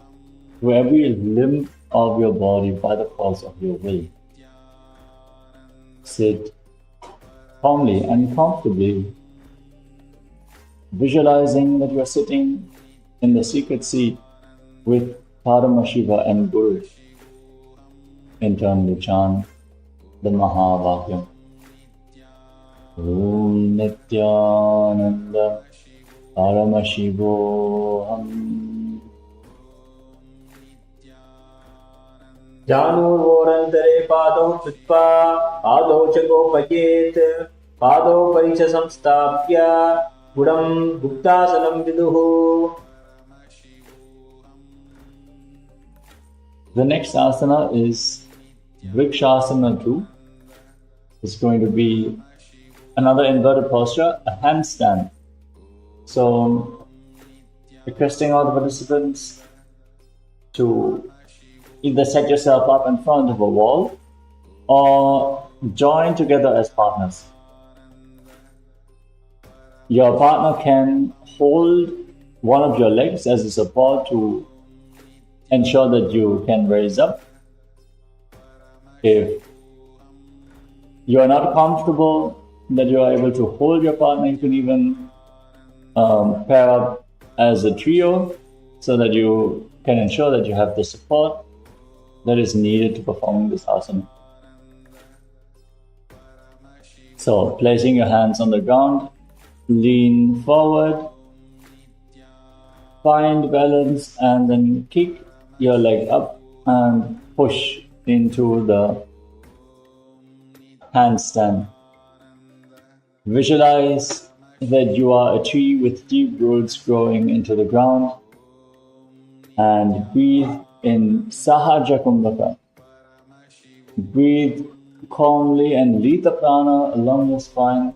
E: to every limb of your body by the force of your will. Sit calmly and comfortably, visualizing that you are sitting in the secret seat with Paramashiva and Guru. Internally chant the Mahavakyam. Om Nithyananda Paramashivoham.
C: Janurvorantare Padau Krutva Padau Chagopayet Padau Parisha Samstapya Gudam Guptasanam Viduhu.
E: The next asana is Vrikshasana 2. It's going to be another inverted posture, a handstand. So, requesting all the participants to either set yourself up in front of a wall or join together as partners. Your partner can hold one of your legs as a support to ensure that you can raise up. If you are not comfortable that you are able to hold your partner, you can even pair up as a trio so that you can ensure that you have the support that is needed to perform this asana. So, placing your hands on the ground, lean forward, find balance, and then kick your leg up and push into the handstand. Visualize that you are a tree with deep roots growing into the ground, and breathe in Sahaja Kumbhaka. Breathe calmly and lead the prana along your spine.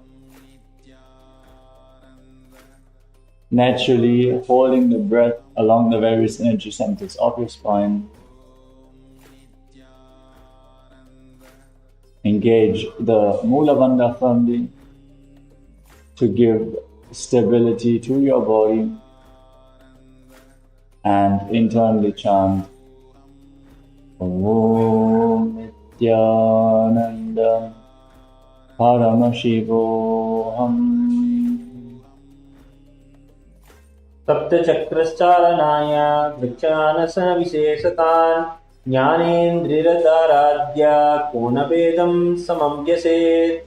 E: Naturally holding the breath along the various energy centers of your spine. Engage the Mula Bandha firmly to give stability to your body, and internally chant Om Nithyananda Paramashivoham.
C: सप्तचक्रश्चालनाय वृक्षानसनविशेषतान् ज्ञानेन्द्रियरताराध्या कोनभेदं समं व्यसेत्.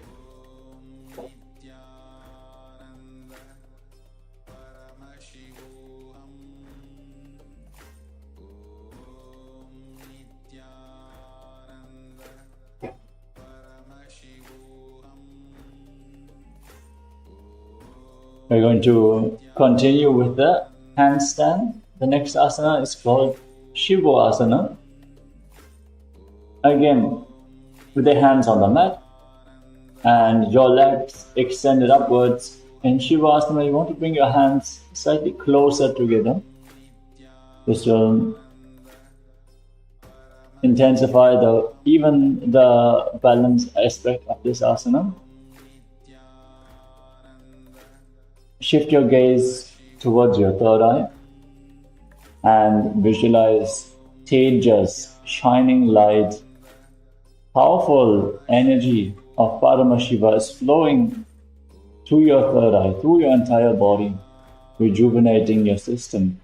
E: We're going to continue with the handstand. The next asana is called Shivo Asana. Again, with the hands on the mat and your legs extended upwards. In Shivo Asana, you want to bring your hands slightly closer together. This will intensify the balance aspect of this asana. Shift your gaze towards your third eye and visualize Tejas, shining light, powerful energy of Paramashiva is flowing through your third eye, through your entire body, rejuvenating your system.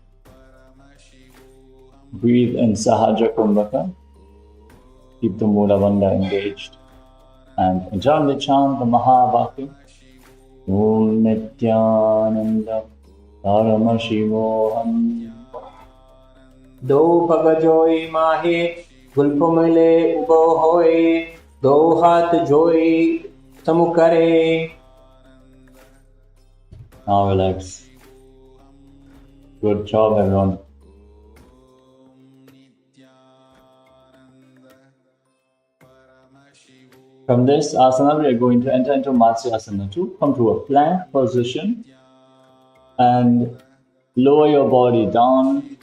E: Breathe in Sahaja Kumbhaka. Keep the Mula Bandha engaged. And internally chant the Mahavakya. Om Nithyananda Paramashivoham.
C: दो भगजोई माहे Gulf मिले उबो होए दो हाथ जोई समुकरे.
E: Now relax. Good job, everyone. From this asana, we are going to enter into Matsyasana to come to a plank position and lower your body down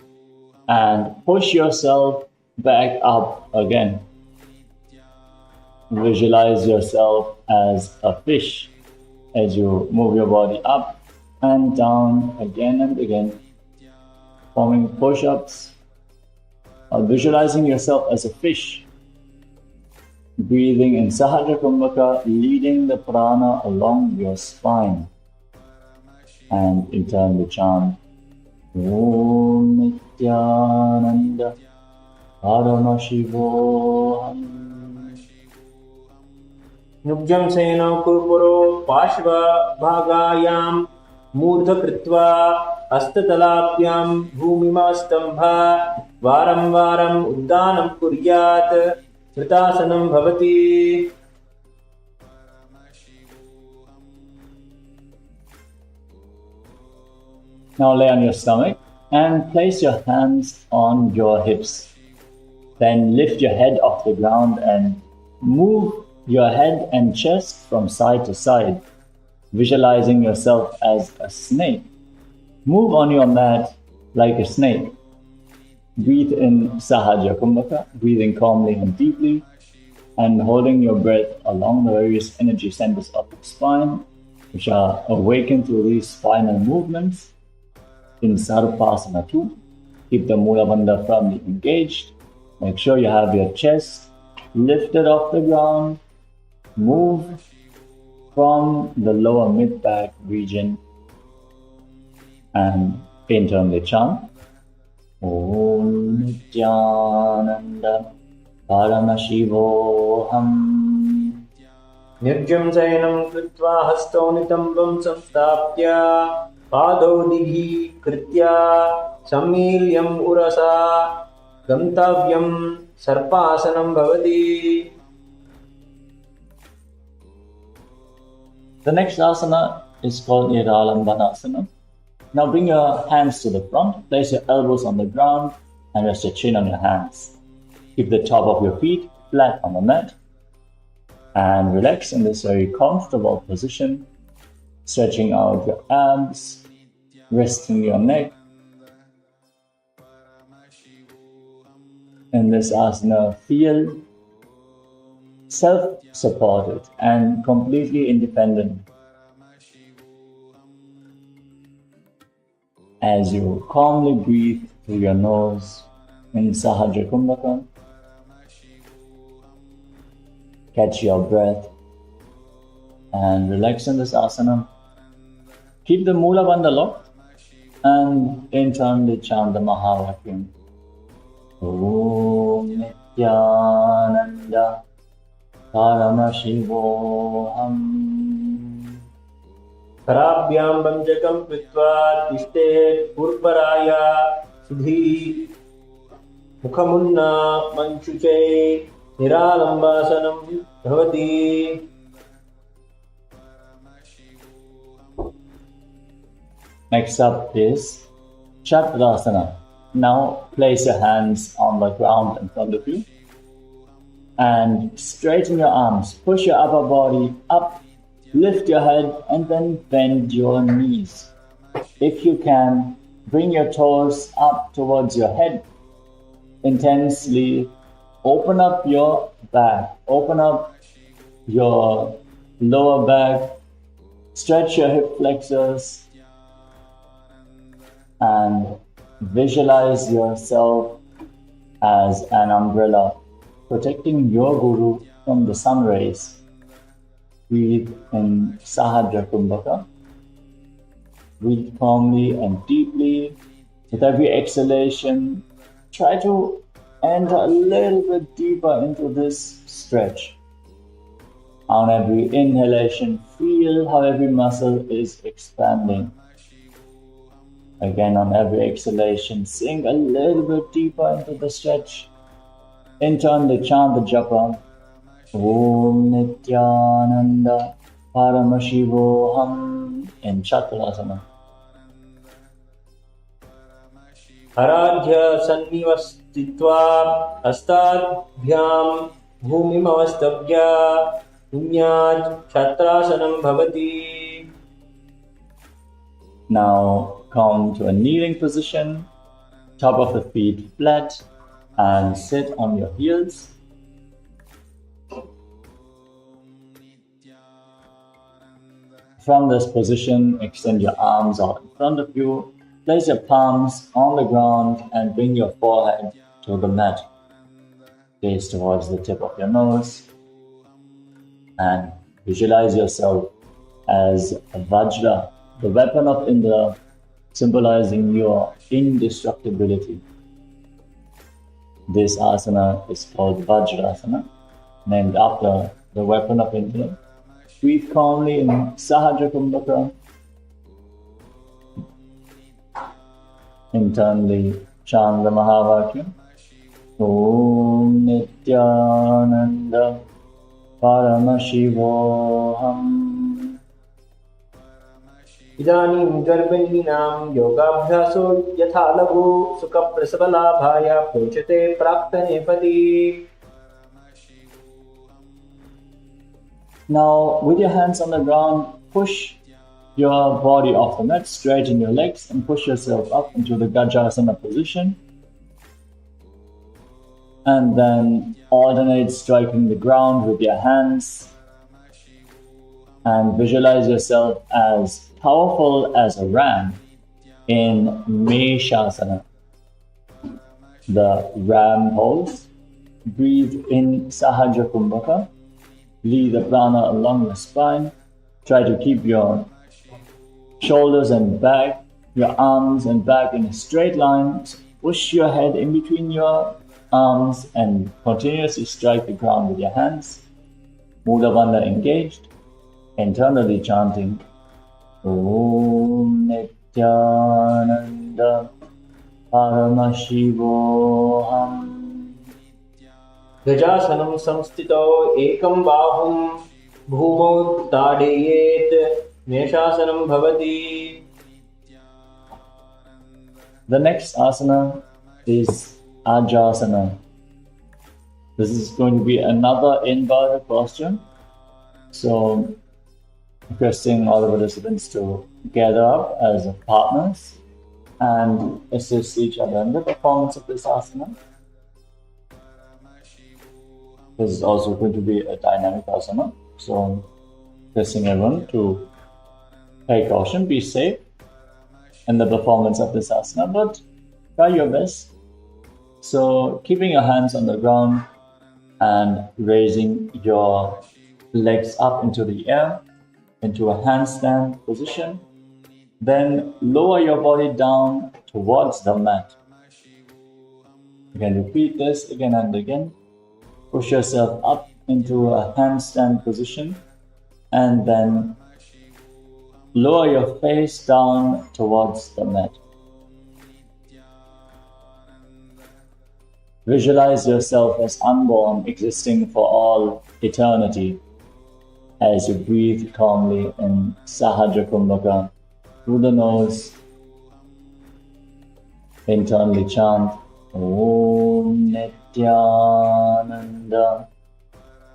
E: and push yourself back up again. Visualize yourself as a fish as you move your body up and down again and again, forming push-ups or visualizing yourself as a fish. Breathing in Sahaja Kumbhaka, leading the prana along your spine. And internally chant Om Nithyananda Paramashivoham.
C: नुब्जं सेनो कुरुपुरो पार्श्व भागायां मूर्ध कृत्वा हस्ततलाभ्यां भूमिमास्तम्भा वारं वारं उद्दानं कुर्यात् कृतासनं भवति.
E: Now lay on your stomach and place your hands on your hips. Then lift your head off the ground and move your head and chest from side to side, visualizing yourself as a snake. Move on your mat like a snake. Breathe in Sahaja Kumbhaka, breathing calmly and deeply, and holding your breath along the various energy centers of the spine, which are awakened through these spinal movements. In Sarupasana 2, keep the Mula Bandha firmly engaged. Make sure you have your chest lifted off the ground. Move from the lower mid-back region and internally chant Om Nithyananda Paramashivoham.
C: निर्जं शयनं कृत्वा हस्तौ नितम्बं संस्थाप्य पादौ दिघीकृत्य सम्मील्यम् Ursa गन्तव्यं सर्पासनं भवति.
E: The next asana is called Niralambana asana. Now bring your hands to the front, place your elbows on the ground, and rest your chin on your hands. Keep the top of your feet flat on the mat and relax in this very comfortable position, stretching out your abs, resting your neck. In this asana, feel self-supported and completely independent. As you calmly breathe through your nose in Sahajra Kumbhaka, catch your breath and relax in this asana. Keep the Mula Bandha locked and internally chant the Mahavakyam. Om Nithyananda Paramashivoham.
C: Karabhyam Banjakam Pitva Tishtet Purparaya Sudhi Mukhamunna Manchuche Niralambasanam Bhavati.
E: Next up is Chakrasana. Now place your hands on the ground in front of you and straighten your arms. Push your upper body up, lift your head and then bend your knees. If you can, bring your toes up towards your head. Intensely open up your back, open up your lower back, stretch your hip flexors and visualize yourself as an umbrella protecting your guru from the sun rays. Breathe in Sahajra Kumbhaka. Breathe calmly and deeply. With every exhalation, try to enter a little bit deeper into this stretch. On every inhalation, feel how every muscle is expanding. Again, on every exhalation, sink a little bit deeper into the stretch. Internally chant the japa. Om Nithyananda Paramashivoham in Chakrasana.
C: Aradhya Sannivastitva Astadbhyam Bhumimavastabhya Punyat Chatrasanam Bhavati.
E: Now come to a kneeling position, top of the feet flat, and sit on your heels. From this position, extend your arms out in front of you, place your palms on the ground and bring your forehead to the mat. Gaze towards the tip of your nose and visualize yourself as a Vajra, the weapon of Indra, symbolizing your indestructibility. This asana is called Vajrasana, named after the weapon of Indra. Breathe calmly in Sahajra Kumbhaka. Internally chant the Mahavakyam. Om Nithyananda Paramashivoham.
C: Idanim Garbhinam Yogabhyaso Yatha Lagu Sukha Prasavalabhaya Prochate Praktane Pati.
E: Now, with your hands on the ground, push your body off the mat, straighten your legs and push yourself up into the Gajasana position. And then alternate striking the ground with your hands and visualize yourself as powerful as a ram in Meshasana, the ram pose. Breathe in Sahajra Kumbhaka. Lead the prana along your spine. Try to keep your shoulders and back, your arms and back in a straight line. Push your head in between your arms and continuously strike the ground with your hands. Mula Bandha engaged. Internally chanting Om Nithyananda Paramashivoham.
C: Gajasanam samstito ekam bahum bhumau tadeyet meshasanam bhavati.
E: The next asana is Ajasana. This is going to be another inverted posture. So, requesting all the participants to gather up as partners and assist each other in the performance of this asana. This is also going to be a dynamic asana. So, requesting everyone to take caution, be safe in the performance of this asana, but try your best. So, keeping your hands on the ground and raising your legs up into the air, into a handstand position. Then lower your body down towards the mat. You can repeat this again and again. Push yourself up into a handstand position and then lower your face down towards the mat. Visualize yourself as unborn, existing for all eternity as you breathe calmly in Sahajra Kumbhaka through the nose. Internally chant Om Nithyananda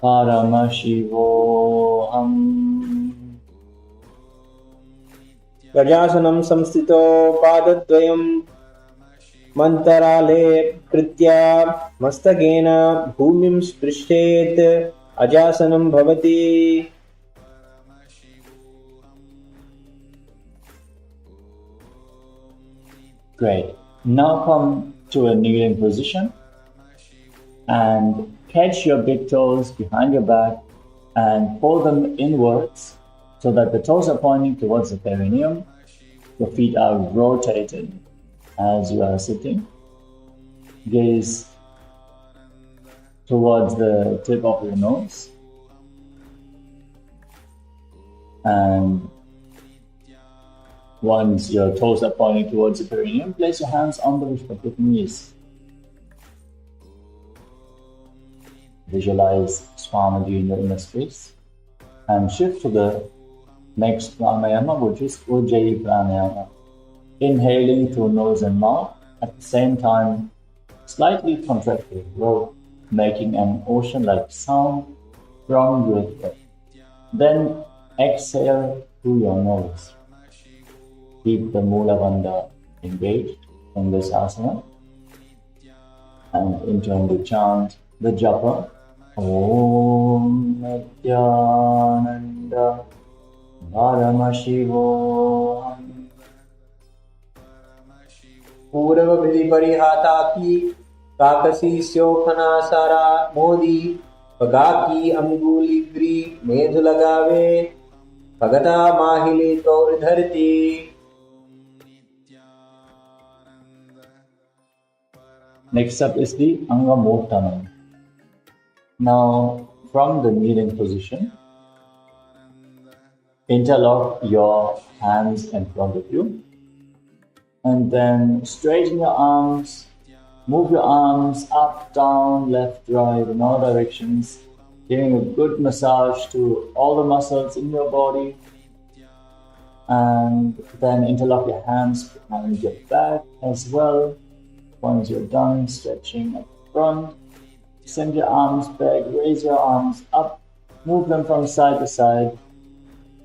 E: Paramashivoham.
C: Gajasanam samstito padadvayam mantaraale kritya mastagena bhumim sprishet ajasanam bhavati.
E: Great. Now come to a kneeling position and catch your big toes behind your back and pull them inwards so that the toes are pointing towards the perineum. Your feet are rotated as you are sitting. Gaze towards the tip of your nose and once your toes are pointing towards the perineum, place your hands on the respective knees. Visualize Swamiji in your inner space and shift to the next pranayama, which is Ujjayi pranayama. Inhaling through nose and mouth, at the same time slightly contracting your throat, making an ocean-like sound from your throat. Then exhale through your nose. Keep the Mula Bandha engaged in this asana and internally chant the japa Om Nithyananda Paramashivoham.
C: पूर्व विधि परिहाता की काकसी स्योखना सारा मोदी पगा की अंगुली ग्री मेध लगावे भगता माहिली गौर धरती.
E: Next up is the Angamottanam. Now, from the kneeling position, interlock your hands in front of you and then straighten your arms, move your arms up, down, left, right in all directions, giving a good massage to all the muscles in your body, and then interlock your hands behind your back as well. Once you're done stretching up front, send your arms back, raise your arms up, move them from side to side.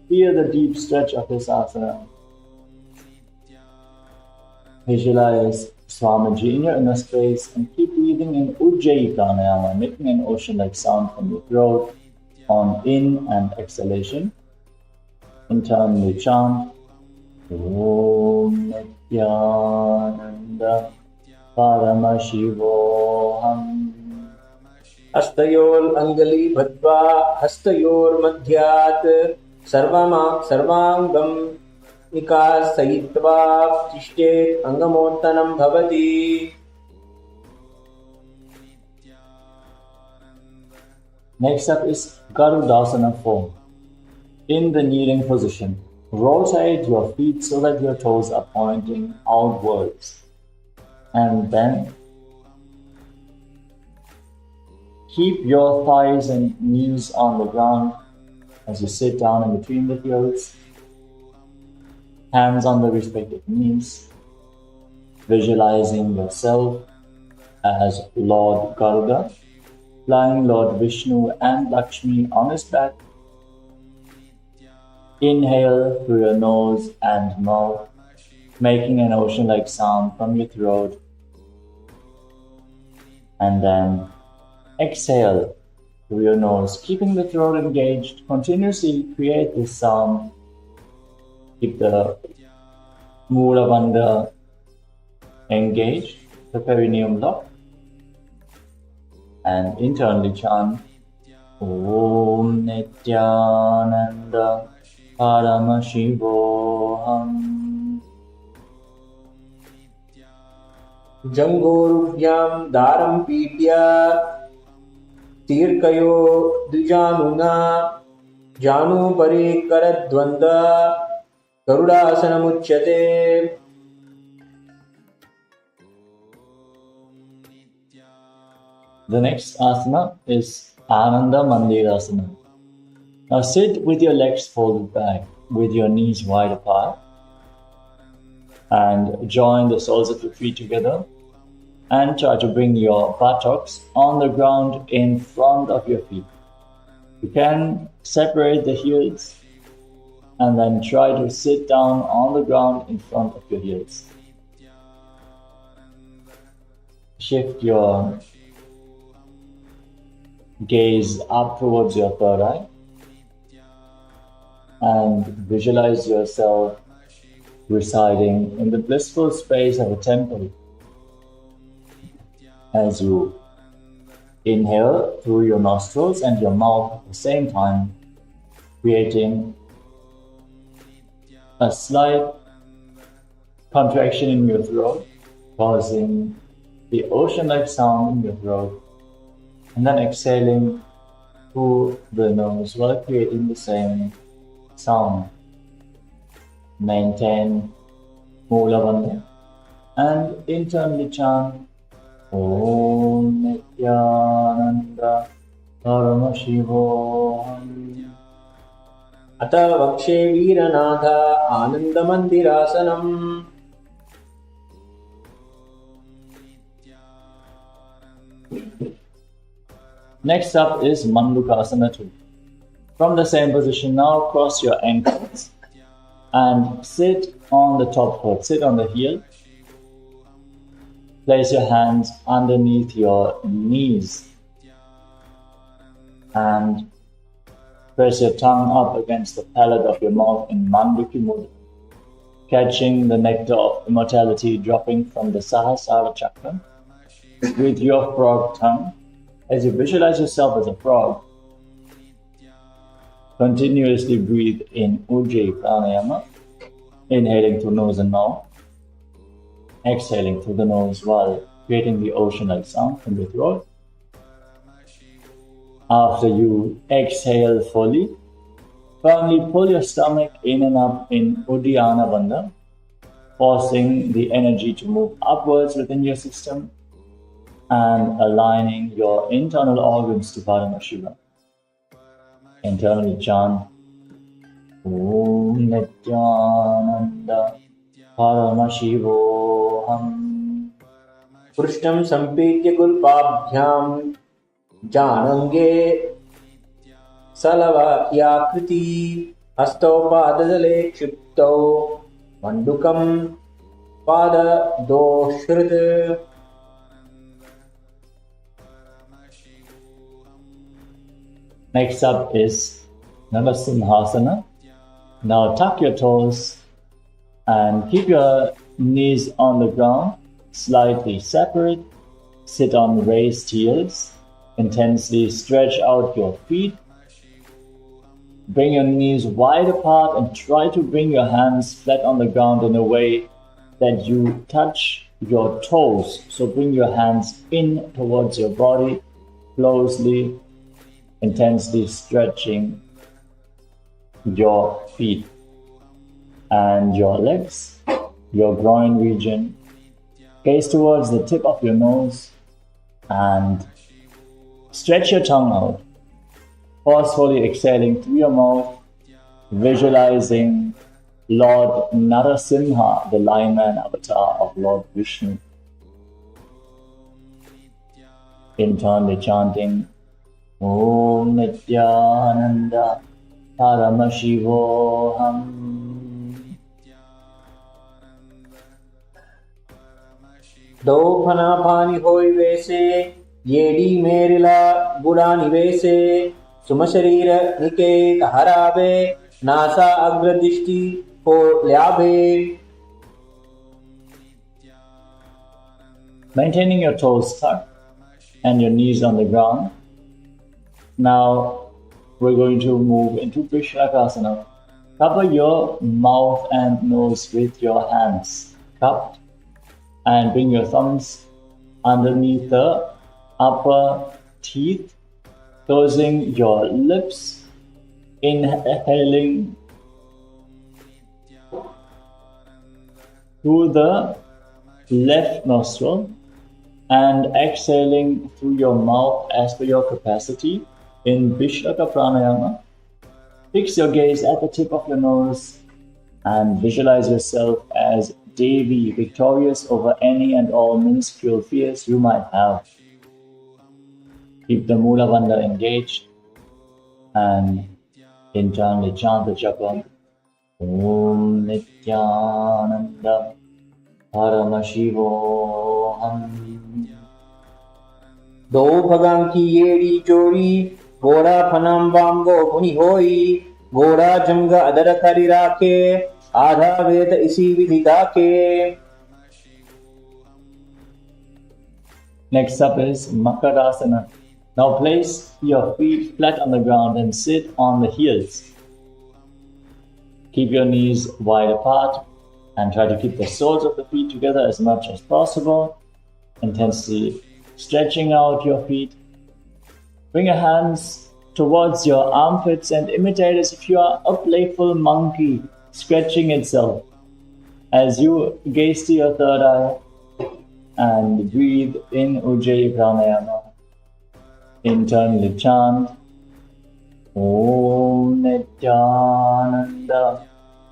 E: Feel the deep stretch of this asana. Visualize Swamiji in your inner space and keep breathing in Ujjayi pranayama, making an ocean-like sound from your throat on in and exhalation. Internally chant Om Nithyananda Paramashivoham.
C: हस्तयोर अंगली भद्वा हस्तयोर मध्यात् सर्वांगम निकासयित्वा तिष्ठेत् अंगमोत्तनं भवति.
E: Next up is Garudasana form. In the kneeling position, rotate your feet so that your toes are pointing outwards. And then keep your thighs and knees on the ground as you sit down in between the heels. Hands on the respective knees, visualizing yourself as Lord Garuda, flying Lord Vishnu and Lakshmi on his back. Inhale through your nose and mouth, making an ocean-like sound from your throat. And then exhale through your nose, keeping the throat engaged. Continuously create this sound. Keep the Mula Bandha engaged, the perineum locked. And internally chant Om Nithyananda Parama Shivoham.
C: Jangorubhyam daram pidya tirkayo dvijanuna janu pari karadvanda garudasanamuchyate.
E: The next asana is Ananda Mandirasana. Now sit with your legs folded back, with your knees wide apart, and join the soles of your feet together, and try to bring your buttocks on the ground in front of your feet. You can separate the heels and then try to sit down on the ground in front of your heels. Shift your gaze up towards your third eye and visualize yourself residing in the blissful space of a temple. As you inhale through your nostrils and your mouth at the same time, creating a slight contraction in your throat, causing the ocean-like sound in your throat, and then exhaling through the nose while creating the same sound. Maintain Mula Bandha and internally chant Om Nithyananda Parama Shivoham.
C: Ata vakshe Veeranatha Ananda Mandirasanam.
E: Next up is Mandukasana 2. From the same position now, cross your ankles and sit on the top foot, sit on the heel. Place your hands underneath your knees and press your tongue up against the palate of your mouth in Manduki Mudra, catching the nectar of immortality dropping from the Sahasrara chakra with your frog tongue. As you visualize yourself as a frog, continuously breathe in Ujjayi Pranayama, inhaling through nose and mouth, exhaling through the nose while creating the ocean-like sound from your throat. After you exhale fully, firmly pull your stomach in and up in Uddiyana Bandha, forcing the energy to move upwards within your system and aligning your internal organs to Paramashiva. Internally chant Om Nithyananda Paramashivoham.
C: Prishtam sampitya gulpabhyam janange salava yakriti hastau padadale kshiptau mandukam pada doshrit.
E: Next up is Narasimhasana. Now tuck your toes and keep your knees on the ground, slightly separate. Sit on raised heels. Intensely stretch out your feet. Bring your knees wide apart and try to bring your hands flat on the ground in a way that you touch your toes. So bring your hands in towards your body closely, intensely stretching your feet and your legs, your groin region. Gaze towards the tip of your nose and stretch your tongue out, forcefully exhaling through your mouth, visualizing Lord Narasimha, the lion-man avatar of Lord Vishnu. internally chanting Om Nithyananda Paramashivoham.
C: दो फना पानी होई वैसे येडी मेरिला बुला निवेसे सुम शरीर निके हरावे NASA अग्रदृष्टि को ल्यावे.
E: Maintaining your toes tucked and your knees on the ground. Now we're going to move into Vishlakasana. Cover your mouth and nose with your hands cupped and bring your thumbs underneath the upper teeth, closing your lips, inhaling through the left nostril and exhaling through your mouth as per your capacity in Vishlaka Pranayama. Fix your gaze at the tip of your nose and visualize yourself as Devi, victorious over any and all minuscule fears you might have. Keep the Mula Bandha engaged and internally chant the japa Om Nithyananda Paramashivoham.
C: दो भगं की येड़ी जोड़ी गोड़ा फनम बांगो पुनि होई गोड़ा जंग other करी राके आधा वेद इसी विधि गाके.
E: Next up is Makarasana. Now place your feet flat on the ground and sit on the heels. Keep your knees wide apart and try to keep the soles of the feet together as much as possible. Intensely stretching out your feet. Bring your hands towards your armpits and imitate as if you are a playful monkey stretching itself. As you gaze to your third eye and breathe in Ujjayi Pranayama. Internally chant Om Nithyananda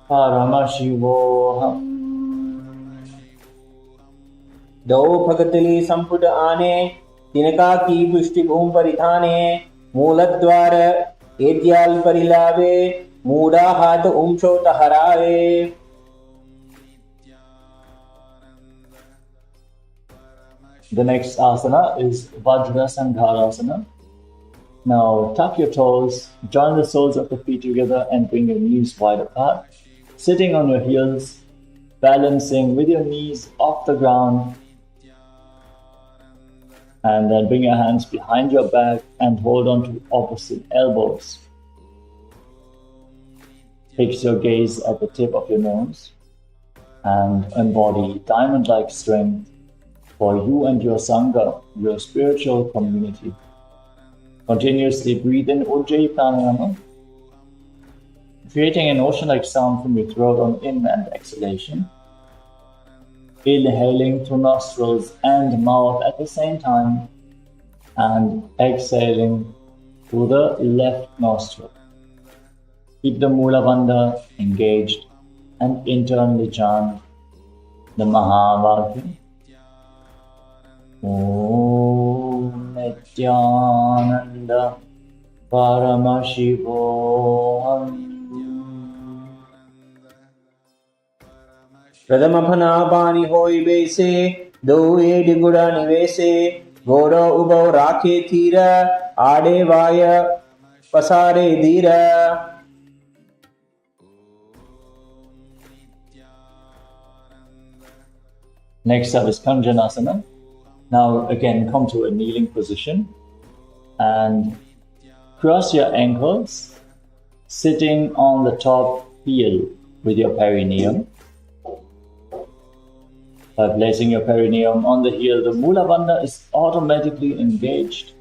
E: Paramashivoham.
C: दो भगतली संपुट आने तिनका की पुष्टि भूम परिधाने मूलद्वार एद्याल परिलावे मूढ़ा हाथ उमशो तहरावे.
E: The next asana is Vajra Sangharasana. Now tuck your toes, join the soles of the feet together and bring your knees wide apart. Sitting on your heels, balancing with your knees off the ground. And then bring your hands behind your back and hold on to opposite elbows. Fix your gaze at the tip of your nose and embody diamond-like strength for you and your Sangha, your spiritual community. Continuously breathe in Ujjayi Pranayama, creating an ocean-like sound from your throat on in and exhalation. Inhaling through nostrils and mouth at the same time and exhaling through the left nostril. Keep the Mula Bandha engaged and internally chant the Mahavakya. Om Nithyananda Paramashivoham. प्रथम फना पानी होई वैसे दो add गुड़ा निवेसे गोड़ो उबो राखे theta आड़े वाय पसारे धीरा. Next up is Kanjanasana. Now again come to a kneeling position and cross your ankles, sitting on the top heel with your perineum. By placing your perineum on the heel, the Mula Bandha is automatically engaged.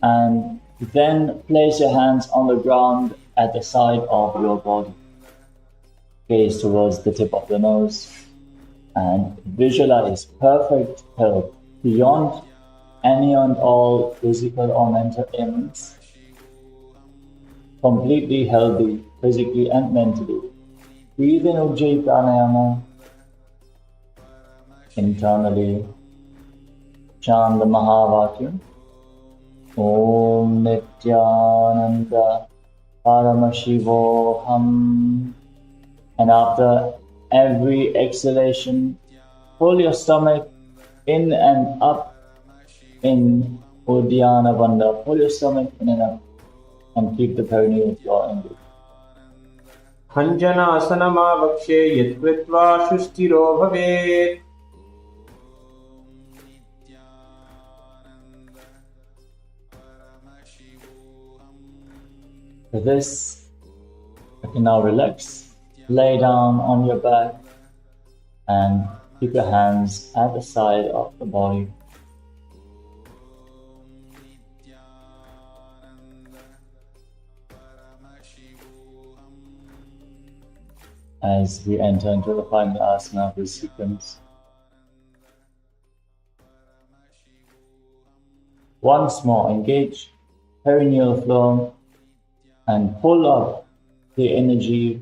E: And then place your hands on the ground at the side of your body. Gaze towards the tip of the nose and visualize perfect health beyond any and all physical or mental ailments. Completely healthy physically and mentally. Breathe in Ujjayi Pranayama. Internally chant the Mahavakyam. Om Nithyananda Paramashivoham. And after every exhalation, pull your stomach in and up in Uddiyana Bandha. Pull your stomach in and up and keep the perineal floor engaged.
C: Hanjanāsanamāvakshe yatkritva shushthiro bhavet.
E: For this, you can now relax, lay down on your back and keep your hands at the side of the body. As we enter into the final asana of this sequence, once more engage perineal flow and pull up the energy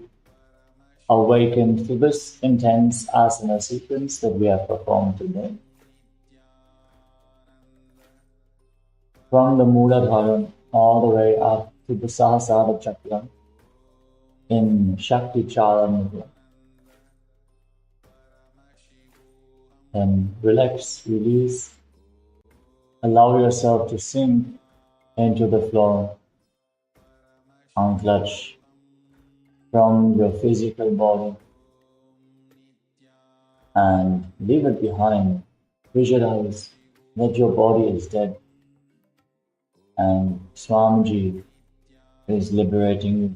E: awakened through this intense asana sequence that we have performed today. From the Mooladhara all the way up to the Sahasrara Chakra in Shakti Chala Mudra. Then relax, release, allow yourself to sink into the floor, unclutch from your physical body and leave it behind. Visualize that your body is dead and Swamiji is liberating you.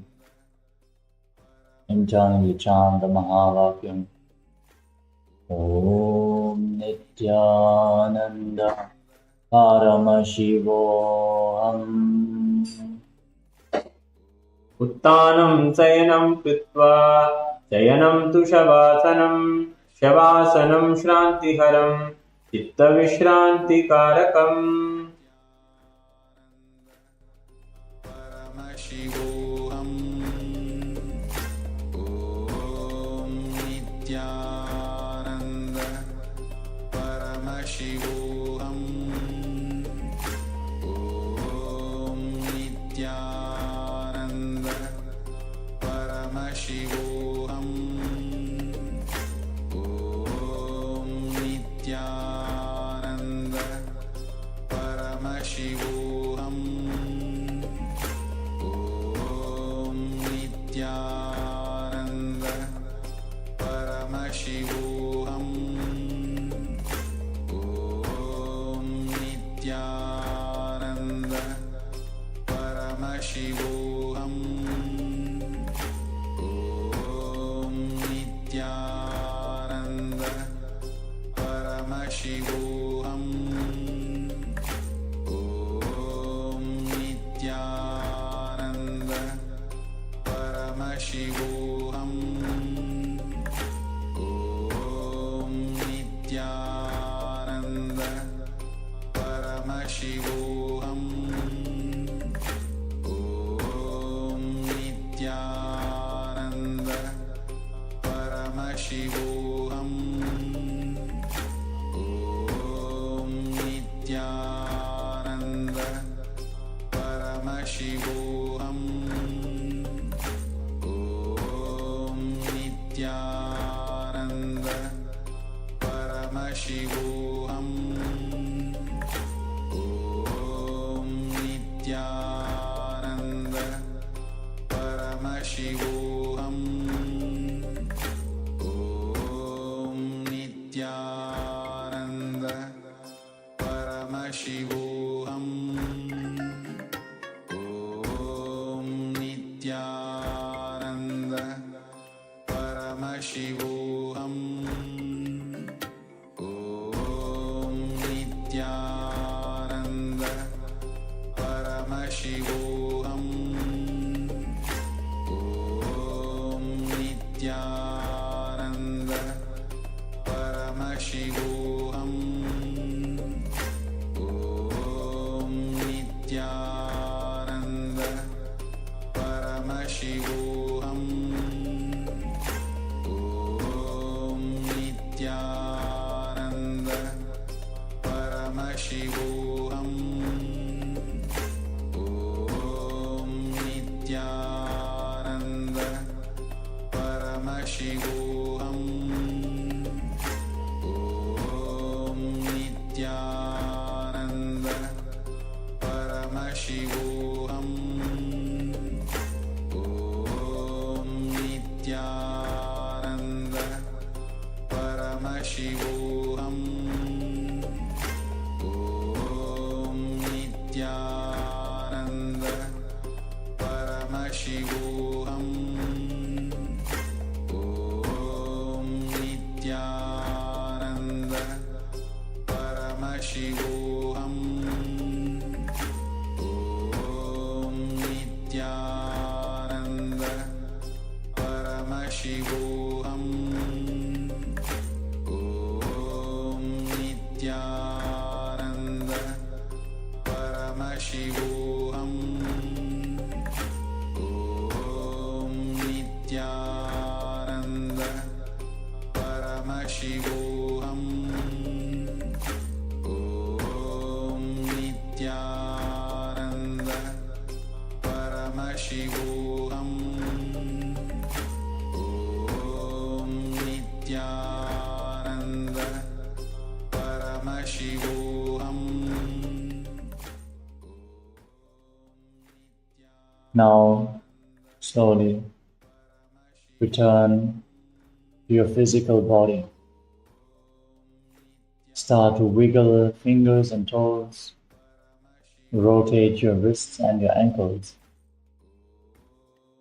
E: Internally chant the Mahavakyam. Om Nithyananda Paramashivoham.
C: Uttanam sayanam kritva sayanam tu shavasanam shavasanam shrantiharam chitta vishranti karakam.
A: Paramashivoham. Om Nithyananda Paramashivoham. Om Nithyananda Paramashivoham. Om Nithyananda Paramashivoham. Om Nithyananda Paramashivoham. Om Nithyananda Paramashivoham. Om Nithyananda Paramashivoham. Om Nithyananda Paramashivoham. Om Nithyananda Paramashivoham. Om Nithyananda Paramashivoham. Om Nithyananda Paramashivoham. Om Nithyananda Paramashivoham. Om Nithyananda Paramashivoham. Om Nithyananda Paramashivoham. Om Nithyananda Paramashivoham. Om Nithyananda Paramashivoham. Om Nithyananda Paramashivoham. Om Nithyananda Paramashivoham.
E: Now, slowly return to your physical body. Start to wiggle fingers and toes. Rotate your wrists and your ankles.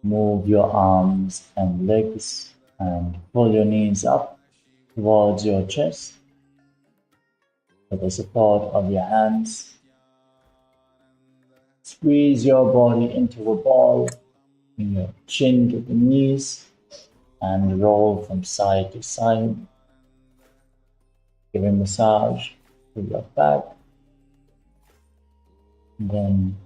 E: Move your arms and legs and pull your knees up towards your chest with the support of your hands. Squeeze your body into a ball, bring your chin to the knees and roll from side to side. Give a massage to your back. And then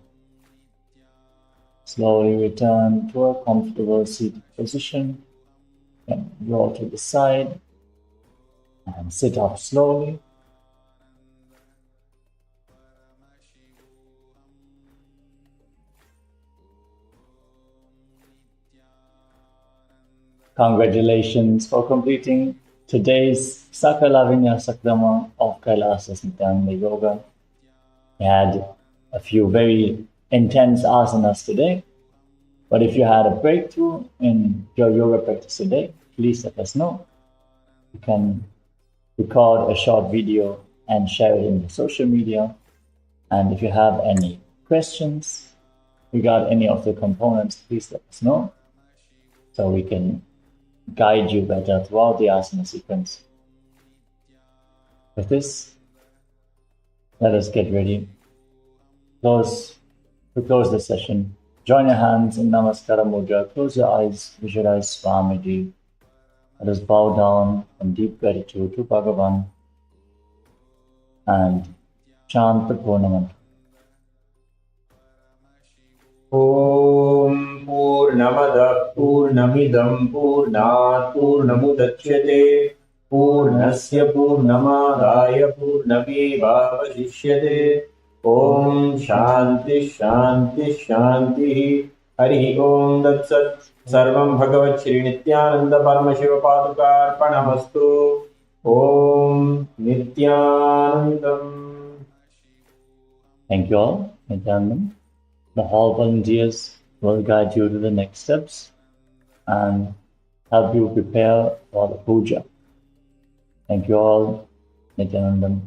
E: slowly return to a comfortable seated position. Then roll to the side and sit up slowly. Congratulations for completing today's Sakala Vinyasa Krama of Kailasa Nithyananda Yoga. We had a few very intense asanas today, but if you had a breakthrough in your yoga practice today, please let us know. You can record a short video and share it in the social media. And if you have any questions regarding any of the components, please let us know so we can guide you better throughout the asana sequence. With this, let us get ready. To close the session, join your hands in Namaskara Mudra, close your eyes, visualize Swamiji. Let us bow down in deep gratitude to Bhagavan and chant the Purna Mantra.
C: ॐ पूर्णमदः पूर्णमिदं पूर्णात् पूर्णमुदच्यते पूर्णस्य पूर्णमादाय पूर्णमेवावशिष्यते ॐ शान्ति शान्ति शान्तिः हरिः ॐ तत्सत् सर्वं भगवत् श्री नित्यानंद परमशिव पादुकार्पणमस्तु ॐ नित्यानन्दम्.
E: Thank you all, Nithyananda. The hall volunteers will guide you to the next steps and help you prepare for the puja. Thank you all, Nithyananda.